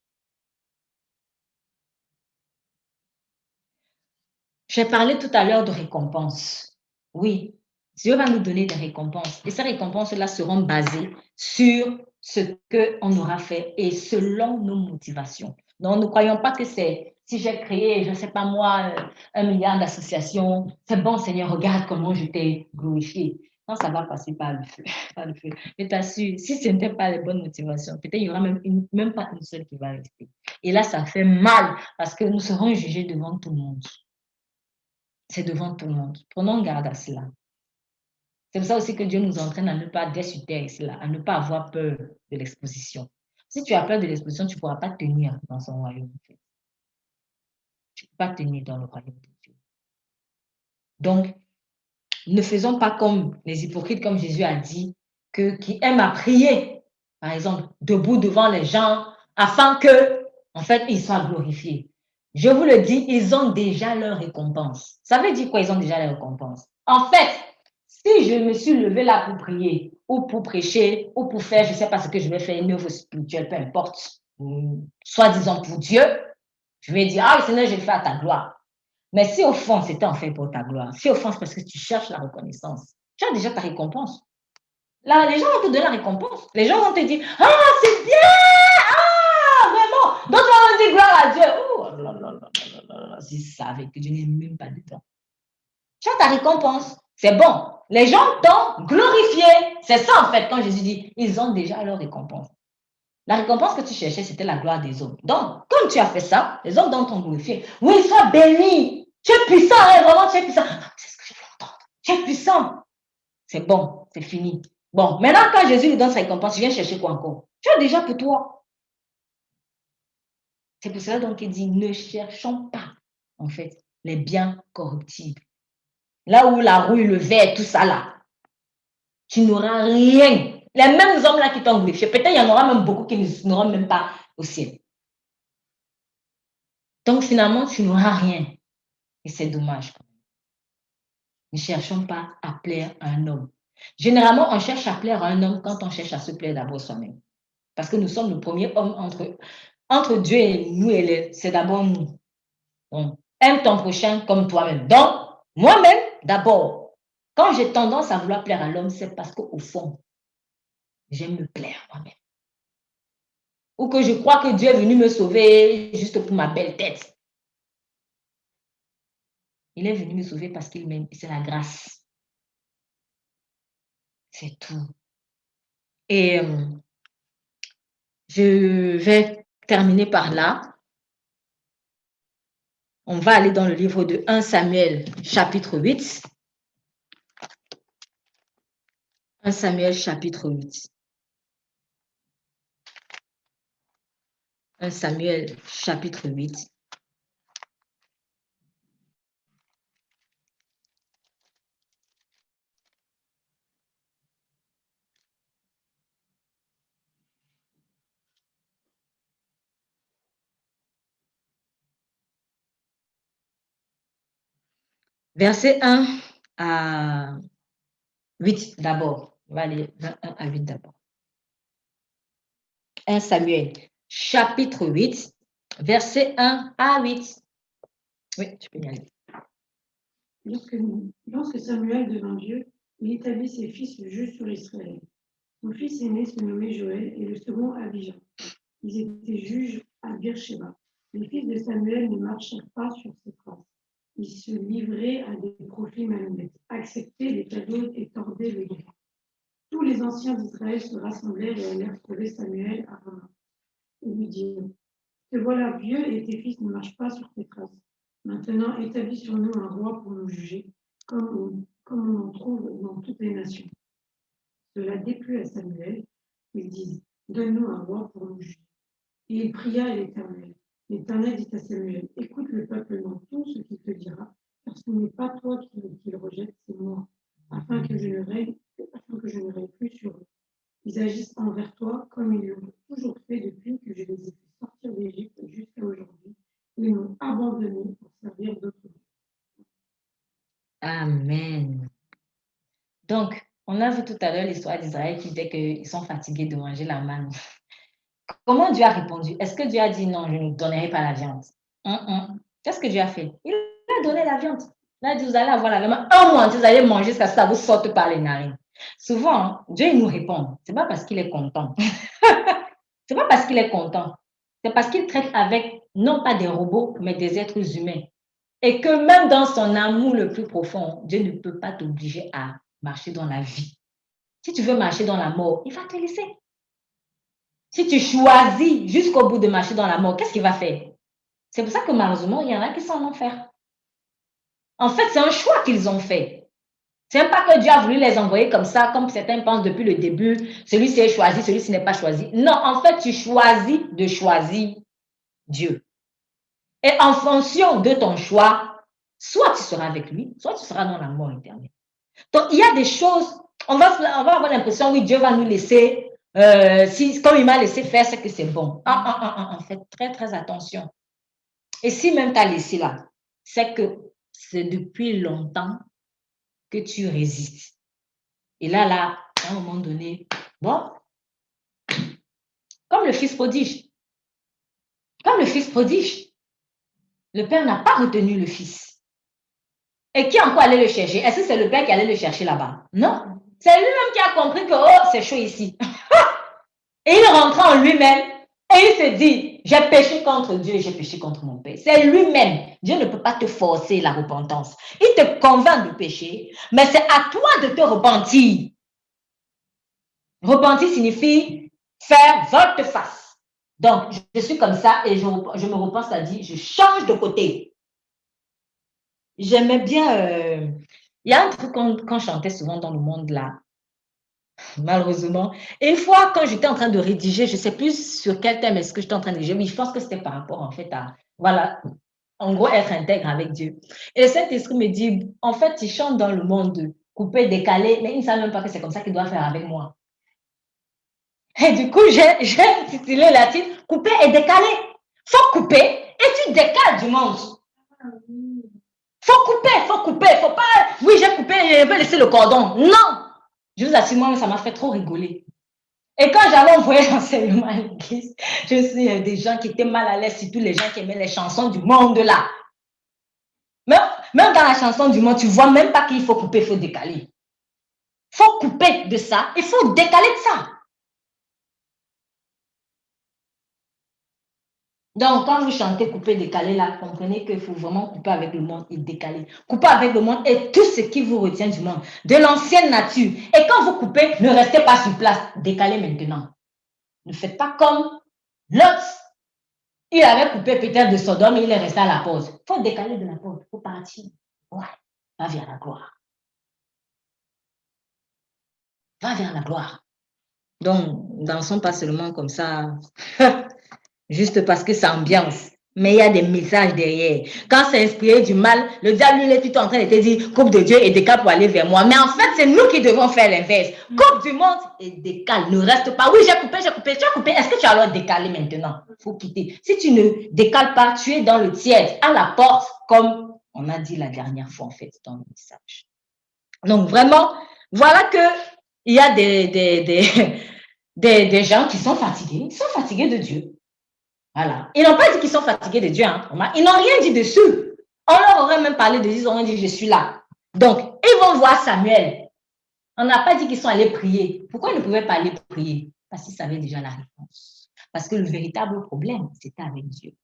J'ai parlé tout à l'heure de récompenses. Oui, Dieu va nous donner des récompenses. Et ces récompenses-là seront basées sur ce qu'on aura fait et selon nos motivations. Donc, ne croyons pas que c'est, si j'ai créé, je ne sais pas moi, 1 milliard d'associations, c'est bon Seigneur, regarde comment je t'ai glorifié. Non, ça va passer par le feu. Par le feu. Je t'assure, si ce n'était pas les bonnes motivations, peut-être il n'y aura même pas une seule qui va rester. Et là, ça fait mal parce que nous serons jugés devant tout le monde. C'est devant tout le monde. Prenons garde à cela. C'est pour ça aussi que Dieu nous entraîne à ne pas déchuter cela, à ne pas avoir peur de l'exposition. Si tu as peur de l'exposition, tu ne pourras pas tenir dans son royaume. Tu ne peux pas tenir dans le royaume de Dieu. Donc, ne faisons pas comme les hypocrites, comme Jésus a dit, qui aiment à prier, par exemple, debout devant les gens, afin que, en fait, ils soient glorifiés. Je vous le dis, ils ont déjà leur récompense. Ça veut dire quoi, ils ont déjà leur récompense? En fait, si je me suis levée là pour prier, ou pour prêcher, ou pour faire, je ne sais pas ce que je vais faire, une œuvre spirituelle, peu importe, soi-disant pour Dieu, je vais dire, ah Seigneur, je le fais à ta gloire. Mais si au fond, c'était en fait pour ta gloire, si au fond, c'est parce que tu cherches la reconnaissance, tu as déjà ta récompense. Là, les gens vont te donner la récompense. Les gens vont te dire, ah, c'est bien! Ah, vraiment! D'autres vont dire gloire à Dieu. Oh, là, là, là, là, s'ils savaient que Dieu n'est même pas dedans. Tu as ta récompense. C'est bon. Les gens t'ont glorifié. C'est ça, en fait, quand Jésus dit, ils ont déjà leur récompense. La récompense que tu cherchais, c'était la gloire des hommes. Donc, comme tu as fait ça, les hommes t'ont glorifié. Oui, sois béni. Tu es puissant, hein, vraiment, tu es puissant. C'est ce que je veux entendre. Tu es puissant. C'est bon, c'est fini. Bon, maintenant, quand Jésus lui donne sa récompense, tu viens chercher quoi encore? Tu as déjà pour toi. C'est pour cela donc qu'il dit, ne cherchons pas, en fait, les biens corruptibles. Là où la rouille, le verre, tout ça là, tu n'auras rien. Les mêmes hommes là qui t'ont glorifié, peut-être il y en aura même beaucoup qui n'auront même pas au ciel. Donc finalement, tu n'auras rien. Et c'est dommage. Ne cherchons pas à plaire à un homme. Généralement, on cherche à plaire à un homme quand on cherche à se plaire d'abord soi-même. Parce que nous sommes le premier homme entre Dieu et nous, c'est d'abord nous. Donc, aime ton prochain comme toi-même. Donc, moi-même, d'abord, quand j'ai tendance à vouloir plaire à l'homme, c'est parce qu'au fond, j'aime me plaire moi-même. Ou que je crois que Dieu est venu me sauver juste pour ma belle tête. Il est venu me sauver parce qu'il m'aime. C'est la grâce. C'est tout. Et je vais terminer par là. On va aller dans le livre de 1 Samuel, chapitre 8. 1 Samuel, chapitre 8. 1 Samuel, chapitre 8. Verset 1 à 8 d'abord. On va aller 1 à 8 d'abord. 1 Samuel, chapitre 8, verset 1 à 8. Oui, tu peux y aller. Lorsque Samuel devint vieux, il établit ses fils juges sur Israël. Son fils aîné se nommait Joël et le second Abijah. Ils étaient juges à Beersheba. Les fils de Samuel ne marchèrent pas sur ses traces. Ils se livraient à des profits malhonnêtes, acceptaient les cadeaux et tordaient les droits. Tous les anciens d'Israël se rassemblèrent et allèrent trouver Samuel à Rama. Ils lui dirent: te voilà vieux et tes fils ne marchent pas sur tes traces. Maintenant, établis sur nous un roi pour nous juger, comme on en trouve dans toutes les nations. Cela déplut à Samuel. Ils disent: donne-nous un roi pour nous juger. Et il pria à l'Éternel. L'Éternel dit à Samuel: écoute le peuple dans tout ce qu'il te dira, car ce n'est pas toi qui le rejette, c'est moi, afin que je ne règne plus sur eux. Ils agissent envers toi comme ils l'ont toujours fait depuis que je les ai fait sortir d'Égypte jusqu'à aujourd'hui. Ils m'ont abandonné pour servir d'autres dieux. Amen. Donc, on a vu tout à l'heure l'histoire d'Israël qui disait qu'ils sont fatigués de manger la manne. Comment Dieu a répondu? Est-ce que Dieu a dit non, je ne donnerai pas la viande? Qu'est-ce que Dieu a fait? Il a donné la viande. Il a dit, vous allez avoir la viande. Un mois, vous allez manger jusqu'à ce que ça vous sorte par les narines. Souvent, Dieu il nous répond. Ce n'est pas parce qu'il est content. Ce n'est pas parce qu'il est content. C'est parce qu'il traite avec, non pas des robots, mais des êtres humains. Et que même dans son amour le plus profond, Dieu ne peut pas t'obliger à marcher dans la vie. Si tu veux marcher dans la mort, il va te laisser. Si tu choisis jusqu'au bout de marcher dans la mort, qu'est-ce qu'il va faire? C'est pour ça que malheureusement, il y en a qui sont en enfer. En fait, c'est un choix qu'ils ont fait. Ce n'est pas que Dieu a voulu les envoyer comme ça, comme certains pensent depuis le début, celui-ci est choisi, celui-ci n'est pas choisi. Non, en fait, tu choisis de choisir Dieu. Et en fonction de ton choix, soit tu seras avec lui, soit tu seras dans la mort éternelle. Donc, il y a des choses, on va avoir l'impression, oui, Dieu va nous laisser, comme il m'a laissé faire, c'est que c'est bon. En fait, très, très attention. Et si même tu as laissé là, c'est que c'est depuis longtemps que tu résistes. Et là, à un moment donné, bon, comme le fils prodige. Comme le fils prodige. Le père n'a pas retenu le fils. Et qui encore allait le chercher? Est-ce que c'est le père qui allait le chercher là-bas? Non. C'est lui-même qui a compris que, oh, c'est chaud ici. Et il rentre en lui-même et il se dit, j'ai péché contre Dieu et j'ai péché contre mon père. C'est lui-même. Dieu ne peut pas te forcer la repentance. Il te convainc de pécher, mais c'est à toi de te repentir. Repentir signifie faire volte-face. Donc, je suis comme ça et je me repens, c'est-à-dire, je change de côté. J'aimais bien, il y a un truc qu'on chantait souvent dans le monde là, malheureusement. Et une fois, quand j'étais en train de rédiger, je ne sais plus sur quel thème est-ce que j'étais en train de rédiger, mais je pense que c'était par rapport en fait à, voilà, en gros, être intègre avec Dieu. Et le Saint-Esprit me dit, en fait, il chante dans le monde, couper, décaler, mais il ne sait même pas que c'est comme ça qu'il doit faire avec moi. Et du coup, j'ai intitulé la titre, couper et décaler. Faut couper et tu décales du monde. Faut couper, faut pas, oui, j'ai coupé, je vais laisser le cordon. Non! Je vous assure, moi, ça m'a fait trop rigoler. Et quand j'avais envoyé l'enseignement à l'église, je sais des gens qui étaient mal à l'aise, surtout les gens qui aimaient les chansons du monde là. Même dans la chanson du monde, tu vois même pas qu'il faut couper, il faut décaler. Il faut couper de ça, il faut décaler de ça. Donc, quand vous chantez couper, décaler, là, comprenez qu'il faut vraiment couper avec le monde et décaler. Couper avec le monde et tout ce qui vous retient du monde, de l'ancienne nature. Et quand vous coupez, ne restez pas sur place, décalez maintenant. Ne faites pas comme L'autre, il avait coupé peut-être de Sodome et il est resté à la pause. Il faut décaler de la pause, il faut partir. Ouais, va vers la gloire. Va vers la gloire. Donc, dansons pas seulement comme ça, juste parce que ça ambiance. Mais il y a des messages derrière. Quand c'est inspiré du mal, le diable, il est plutôt en train de te dire, coupe de Dieu et décale pour aller vers moi. Mais en fait, c'est nous qui devons faire l'inverse. Coupe du monde et décale. Ne reste pas. Oui, j'ai coupé. Tu as coupé. Est-ce que tu as alors décalé maintenant? Il faut quitter. Si tu ne décales pas, tu es dans le tiède, à la porte, comme on a dit la dernière fois, en fait, dans le message. Donc, vraiment, voilà que il y a des gens qui sont fatigués. Ils sont fatigués de Dieu. Voilà. Ils n'ont pas dit qu'ils sont fatigués de Dieu. Hein. Ils n'ont rien dit dessus. On leur aurait même parlé de Dieu. Ils auraient dit, je suis là. Donc, ils vont voir Samuel. On n'a pas dit qu'ils sont allés prier. Pourquoi ils ne pouvaient pas aller prier? Parce qu'ils savaient déjà la réponse. Parce que le véritable problème, c'était avec Dieu.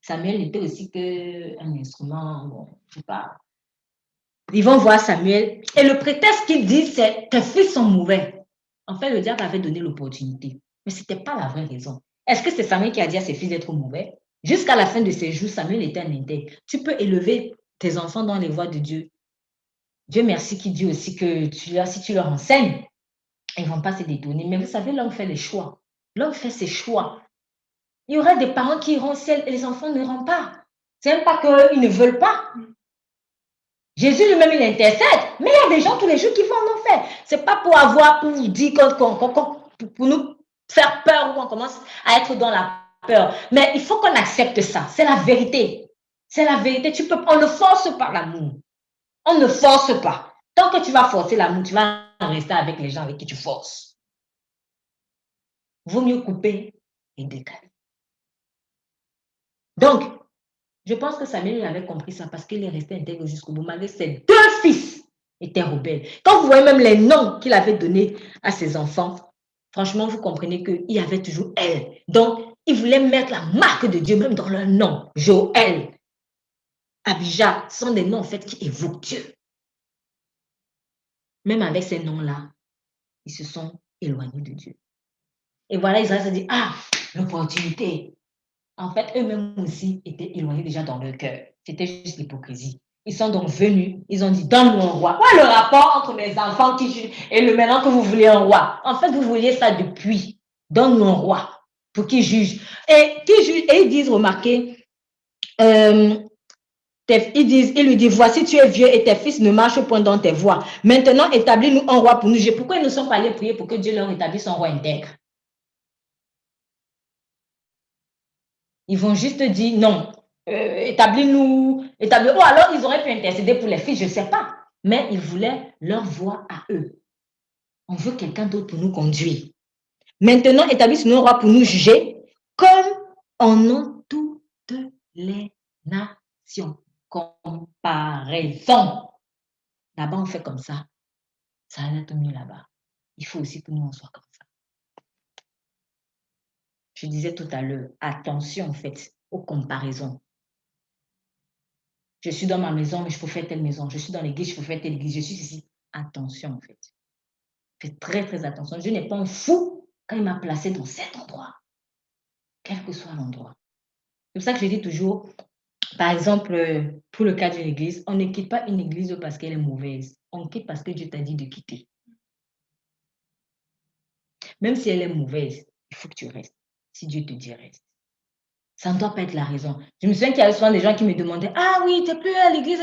Samuel n'était aussi qu'un instrument, bon, je ne sais pas. Ils vont voir Samuel. Et le prétexte qu'ils disent, c'est tes fils sont mauvais. En fait, le diable avait donné l'opportunité. Mais ce n'était pas la vraie raison. Est-ce que c'est Samuel qui a dit à ses fils d'être mauvais? Jusqu'à la fin de ses jours, Samuel était un intègre. Tu peux élever tes enfants dans les voies de Dieu. Dieu merci qui dit aussi que si tu leur enseignes, ils ne vont pas se détourner. Mais vous savez, l'homme fait les choix. L'homme fait ses choix. Il y aura des parents qui iront au ciel et les enfants n'iront pas. Ce n'est pas qu'ils ne veulent pas. Jésus lui-même, il intercède. Mais il y a des gens tous les jours qui vont en enfer. Ce n'est pas pour vous dire pour nous faire peur ou on commence à être dans la peur. Mais il faut qu'on accepte ça. C'est la vérité. C'est la vérité. On ne force pas l'amour. On ne force pas. Tant que tu vas forcer l'amour, tu vas rester avec les gens avec qui tu forces. Vaut mieux couper et décaler. Donc, je pense que Samuel avait compris ça parce qu'il est resté intègre jusqu'au bout. Malgré ses 2 fils étaient rebelles. Quand vous voyez même les noms qu'il avait donnés à ses enfants, franchement, vous comprenez qu'il y avait toujours elle. Donc, il voulait mettre la marque de Dieu même dans leur nom. Joël, Abijah, ce sont des noms en fait qui évoquent Dieu. Même avec ces noms-là, ils se sont éloignés de Dieu. Et voilà, Israël se dit, l'opportunité. En fait, eux-mêmes aussi étaient éloignés déjà dans leur cœur. C'était juste l'hypocrisie. Ils sont donc venus, ils ont dit, donne-nous un roi. Quoi le rapport entre les enfants qui jugent et le maintenant que vous voulez un roi? En fait, vous vouliez ça depuis. Donne-nous un roi pour qu'il juge. Et ils disent, remarquez, ils lui disent, voici tu es vieux et tes fils ne marchent point dans tes voies. Maintenant, établis-nous un roi pour nous juger. Pourquoi ils ne sont pas allés prier pour que Dieu leur établisse un roi intègre? Ils vont juste dire non, établis-nous. Ou alors ils auraient pu intercéder pour les fils, je ne sais pas. Mais ils voulaient leur voix à eux. On veut quelqu'un d'autre pour nous conduire. Maintenant, établissez-nous un roi pour nous juger, comme en ont toutes les nations. Comparaison. Là-bas, on fait comme ça. Ça va être mieux là-bas. Il faut aussi que nous, on soit comme ça. Je disais tout à l'heure, attention en fait aux comparaisons. Je suis dans ma maison, mais je peux faire telle maison. Je suis dans l'église, je peux faire telle église. Je suis ici. Attention en fait. Faites très très attention. Dieu n'est pas un fou quand il m'a placé dans cet endroit. Quel que soit l'endroit. C'est pour ça que je dis toujours, par exemple, pour le cas d'une église, on ne quitte pas une église parce qu'elle est mauvaise. On quitte parce que Dieu t'a dit de quitter. Même si elle est mauvaise, il faut que tu restes. Si Dieu te dit reste. Ça ne doit pas être la raison. Je me souviens qu'il y avait souvent des gens qui me demandaient, ah oui, tu n'es plus à l'église,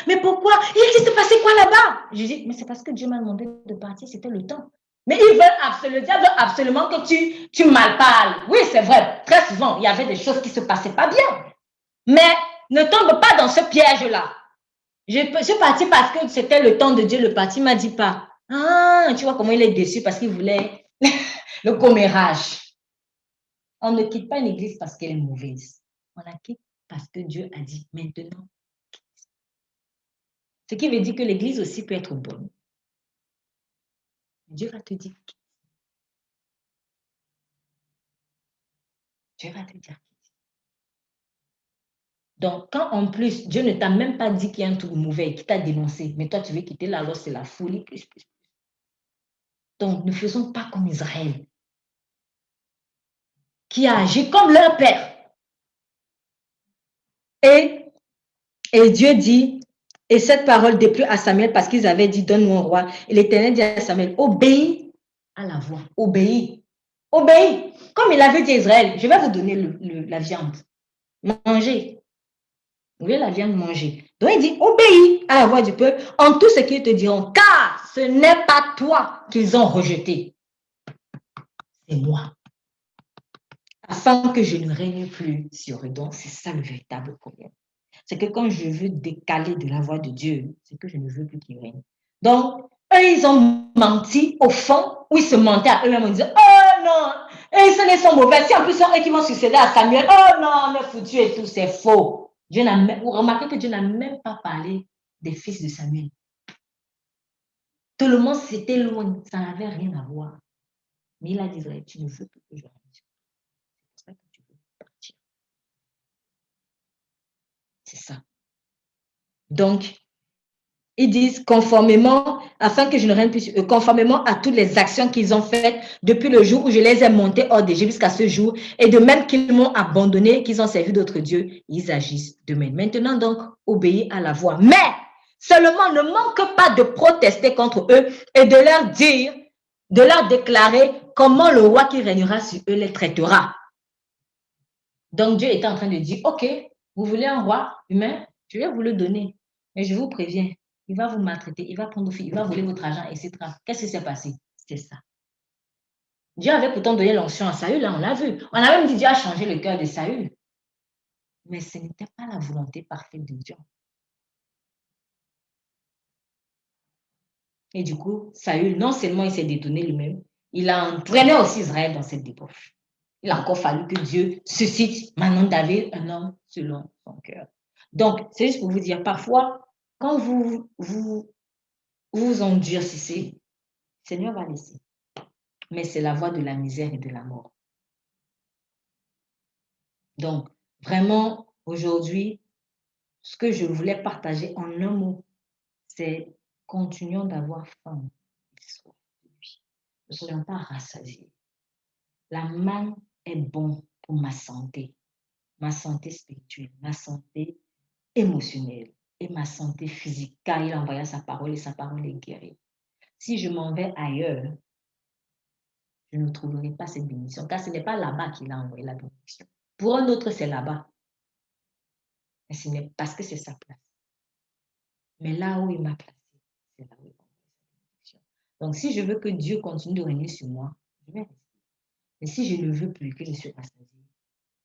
mais pourquoi? Il s'est passé quoi là-bas? Je dis, mais c'est parce que Dieu m'a demandé de partir, c'était le temps. Mais le diable veut absolument que tu mal parles. Oui, c'est vrai, très souvent, il y avait des choses qui ne se passaient pas bien. Mais ne tombe pas dans ce piège-là. Je suis partie parce que c'était le temps de Dieu. Le parti ne m'a dit pas. Ah, tu vois comment il est déçu parce qu'il voulait le commérage. On ne quitte pas une église parce qu'elle est mauvaise. On la quitte parce que Dieu a dit maintenant. Ce qui veut dire que l'église aussi peut être bonne. Dieu va te dire quitte. Dieu va te dire quitte. Donc, quand en plus, Dieu ne t'a même pas dit qu'il y a un truc mauvais, qui t'a dénoncé, mais toi tu veux quitter là, alors c'est la folie. Donc, ne faisons pas comme Israël. qui a agi comme leur père. Et Dieu dit, et cette parole déplut à Samuel parce qu'ils avaient dit, donne-nous un roi. Et l'Éternel dit à Samuel, obéis à la voix, obéis, obéis. Comme il avait dit à Israël, je vais vous donner la viande, mangez. Vous voulez la viande, manger. Donc il dit, obéis à la voix du peuple en tout ce qu'ils te diront, car ce n'est pas toi qu'ils ont rejeté, c'est moi. Afin que je ne règne plus sur eux. Donc c'est ça le véritable problème. C'est que quand je veux décaler de la voix de Dieu, c'est que je ne veux plus qu'il règne. Donc, eux, ils ont menti au fond, où ils se mentaient à eux-mêmes en disant, oh non, et ils sont mauvais. Si en plus, sont eux qui vont succéder à Samuel, oh non, on est foutu et tout, c'est faux. Vous remarquez que Dieu n'a même pas parlé des fils de Samuel. Tout le monde s'était loin, ça n'avait rien à voir. Mais il a dit, tu ne veux plus que je règne. C'est pour ça que tu veux partir. C'est ça. Donc, ils disent conformément, afin que je ne règne plus, conformément à toutes les actions qu'ils ont faites depuis le jour où je les ai montés hors d'Égypte jusqu'à ce jour, et de même qu'ils m'ont abandonné, qu'ils ont servi d'autres dieux, ils agissent de même. Maintenant donc, obéis à la voix. Mais seulement ne manque pas de protester contre eux et de leur dire, de leur déclarer comment le roi qui régnera sur eux les traitera. Donc Dieu était en train de dire, ok, vous voulez un roi humain, je vais vous le donner, mais je vous préviens, il va vous maltraiter, il va prendre vos filles, il va voler votre argent, etc. Qu'est-ce qui s'est passé? C'est ça. Dieu avait pourtant donné l'onction à Saül, là, on l'a vu. On a même dit Dieu a changé le cœur de Saül. Mais ce n'était pas la volonté parfaite de Dieu. Et du coup, Saül, non seulement il s'est détourné lui-même, il a entraîné aussi Israël dans cette débauche. Il a encore fallu que Dieu suscite maintenant David, un homme selon son cœur. Donc, c'est juste pour vous dire, parfois, quand vous endurcissez, le Seigneur va laisser. Mais c'est la voie de la misère et de la mort. Donc, vraiment, aujourd'hui, ce que je voulais partager en un mot, c'est continuons d'avoir faim et soif de lui. Ne soyons pas rassasiés. La manne est bon pour ma santé spirituelle, ma santé émotionnelle et ma santé physique, car il a envoyé sa parole et sa parole est guérie. Si je m'en vais ailleurs, je ne trouverai pas cette bénédiction, car ce n'est pas là-bas qu'il a envoyé la bénédiction. Pour un autre, c'est là-bas. Mais ce n'est parce que c'est sa place. Mais là où il m'a placé, c'est là où il a envoyé sa bénédiction. Donc, si je veux que Dieu continue de régner sur moi, je vais rester. Mais si je ne veux plus que je suis rassasiée,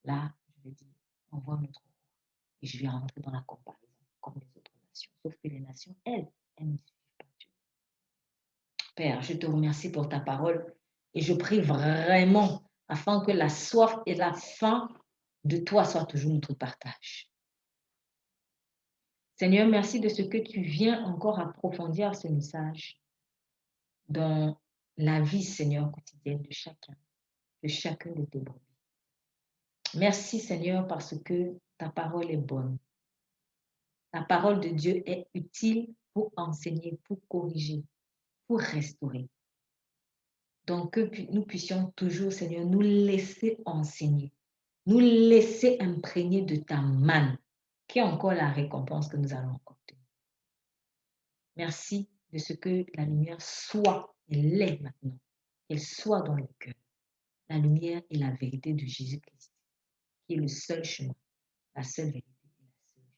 là, je vais dire, envoie notre roi. Et je vais rentrer dans la comparaison comme les autres nations. Sauf que les nations, elles ne suivent pas Dieu. Père, je te remercie pour ta parole et je prie vraiment afin que la soif et la faim de toi soient toujours notre partage. Seigneur, merci de ce que tu viens encore approfondir ce message dans la vie, Seigneur, quotidienne de chacun de tes brebis. Merci, Seigneur, parce que ta parole est bonne. La parole de Dieu est utile pour enseigner, pour corriger, pour restaurer. Donc, que nous puissions toujours, Seigneur, nous laisser enseigner, nous laisser imprégner de ta manne, qui est encore la récompense que nous allons obtenir. Merci de ce que la lumière soit, elle est maintenant, qu'elle soit dans le cœur. La lumière et la vérité de Jésus-Christ, qui est le seul chemin, la seule vérité et la seule vie.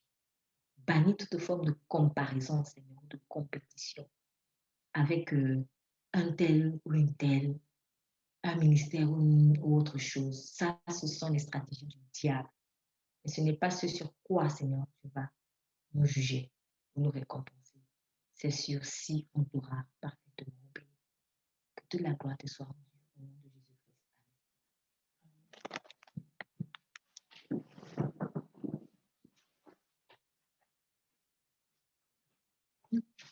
Bannis toute forme de comparaison, Seigneur, de compétition avec un tel ou une telle, un ministère ou autre chose. Ça, ce sont les stratégies du diable. Mais ce n'est pas ce sur quoi, Seigneur, tu vas nous juger ou nous récompenser. C'est sûr si on pourra parfaitement obéir. Que toute la gloire te soit rendue au nom de Jésus-Christ.